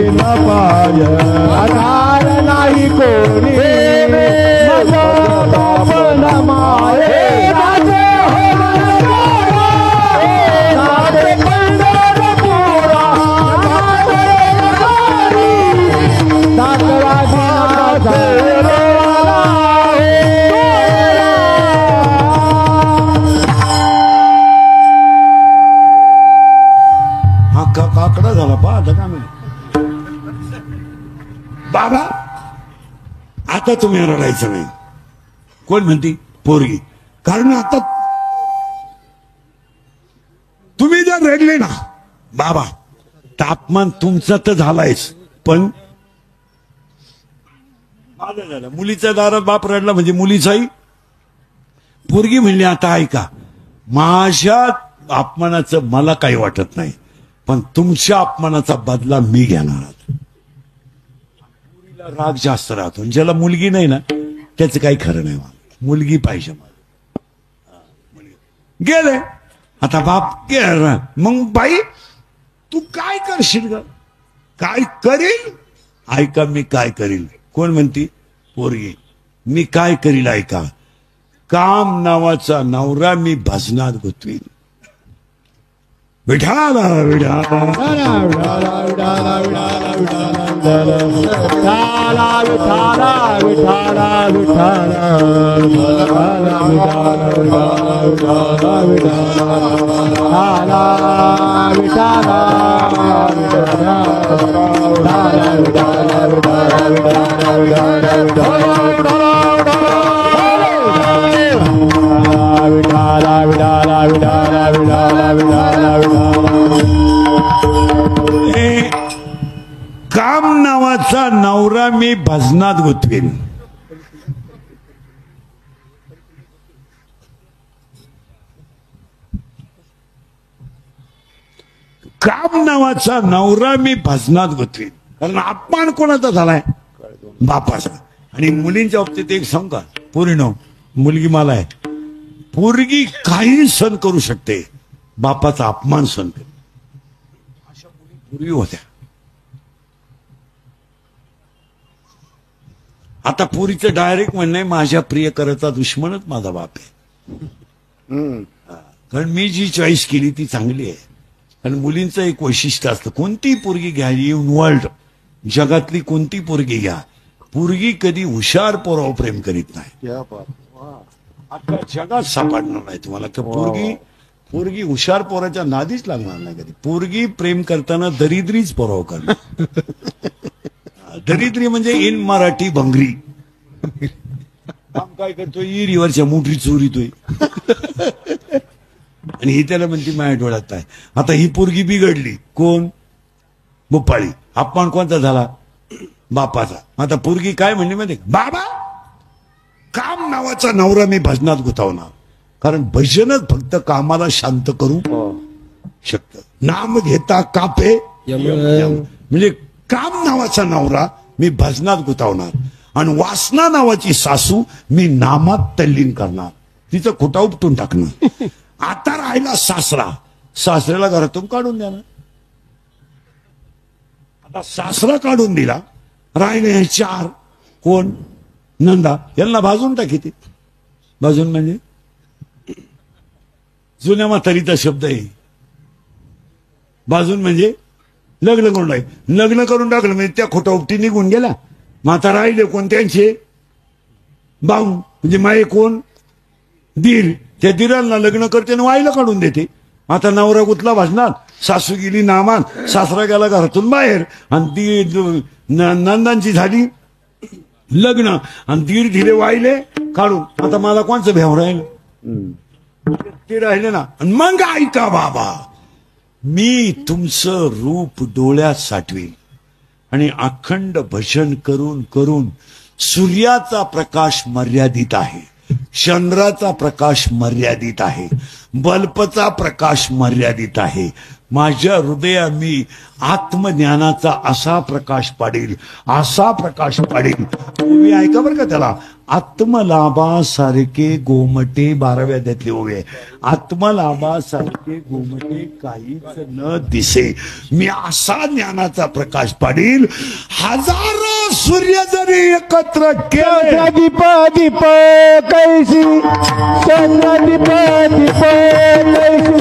न पाय आधार नाही कोणी न माये काकडा झाला पा आता का बाबा आता तुम्ही रडायचं नाही. कोण म्हणती? पोरगी. कारण आता तुम्ही जर रडले ना बाबा तापमान तुमचं तर झालायच पण माझं झालं. मुलीच्या दारात बाप रडला म्हणजे मुलीचाही. पोरगी म्हणली आता ऐका माझ्या अपमानाचं मला काही वाटत नाही पण तुमच्या अपमानाचा बदला मी घेणार. मुलीला राग जास्त राहतो ज्याला मुलगी नाही ना त्याचं काही खरं नाही. मुलगी पाहिजे मला. गेले आता बाप गेला. मग बाई तू काय करशील ग? काय करील? ऐका मी काय करील. कोण म्हणती? पोरगी. मी काय करील ऐका. काम नावाचा नवरा मी भजनात गुंतवीन. विठाला काम नावाचा नवरा मी भजनात गुंतवीन. काम नावाचा नवरा मी भजनात गुंतवीन. कारण अपमान कोणाचा झालाय? बापाचा. आणि मुलींच्या बाबतीत एक सांगू का? पोरीनो, मुलगी मला आहे. पोरगी काही सण करू शकते, बापाचा अपमान सण करते. अशा मुली पूर्वी होत्या. आता पोरीचं डायरेक्ट म्हणणं आहे माझ्या प्रियकराचा दुश्मनच माझा बाप आहे. कारण मी जी चॉईस केली ती चांगली आहे. कारण मुलींचं एक वैशिष्ट्य असतं, कोणती पोरगी घ्या इन वर्ल्ड, जगातली कोणती पोरगी घ्या, पोरगी कधी हुशार पोरावर प्रेम करीत नाही. आता जगात सापडणार नाही तुम्हाला की पोरगी हुशार पोराच्या नादीच लागणार नाही कधी. पोरगी प्रेम करताना दरिद्रीच पोरावर करणार. दरिद्री म्हणजे इन मराठी भंगरी. काम काय करतोय? इरीवरच्या मोठी चोरीतोय. आणि ही त्याला म्हणते माझ्या डोळ्यात आहे. आता ही पोरगी बिघडली. कोण? भोपाळी. अपमान कोणता झाला? बापाचा. आता पोरगी काय म्हणली माहिती? बाबा काम नावाचा नवरा मी भजनात गुंतवणार. कारण भजनच फक्त कामाला शांत करू शकतं. नाम घेता कापे म्हणजे काम नावाचा नवरा मी भजनात गुंतवणार. आणि वासना नावाची सासू मी नामात तल्लीन करणार. तिचं खोटा उपटून टाकणार. आता राहिला सासरा. सासऱ्याला घरातून काढून द्या ना. आता सासरा काढून दिला, राहिले हे चार. कोण? नंदा. यांना भाजून टाकी. ते भाजून म्हणजे जुन्या म्हातारीचा शब्द आहे. भाजून म्हणजे लग्न करून टाकलं. लग्न करून टाकलं म्हणजे त्या खोटा उपटी निघून गेला. माता राहिले कोण? त्यांचे भाऊ म्हणजे माये कोण? दीर. त्या दिरांना लग्न करते आणि वाईला काढून देते. आता नवरा गुतला भाजणार, सासू गेली नामात, सासरा गेला घरातून बाहेर, आणि नंदांची झाली लग्न, आणि दीर दिले वाईले काढून. आता मला कोणचं भ्याव राहिलं? ते राहिले ना. आणि मग ऐका बाबा, मी तुमचं रूप डोळ्यात साठवीन आणि अखंड भजन करून करून. सूर्याचा प्रकाश मर्यादित आहे, चंद्राचा प्रकाश मर्यादित आहे, बल्बचा प्रकाश मर्यादित आहे. माझ्या हृदयात मी आत्मज्ञानाचा असा प्रकाश पाडेल, असा प्रकाश पाडेल. तुम्ही ऐका बरं का त्याला. आत्मलाभासारखे गोमटे 12व्या अध्यायातले ओवे. आत्मलाभासारखे गोमटे काहीच न दिसे, मी असा ज्ञानाचा प्रकाश पाडील. हजारो सूर्य जरी एकत्र केले, दीप दीप कैसी चंद्र दीप दीप कैसी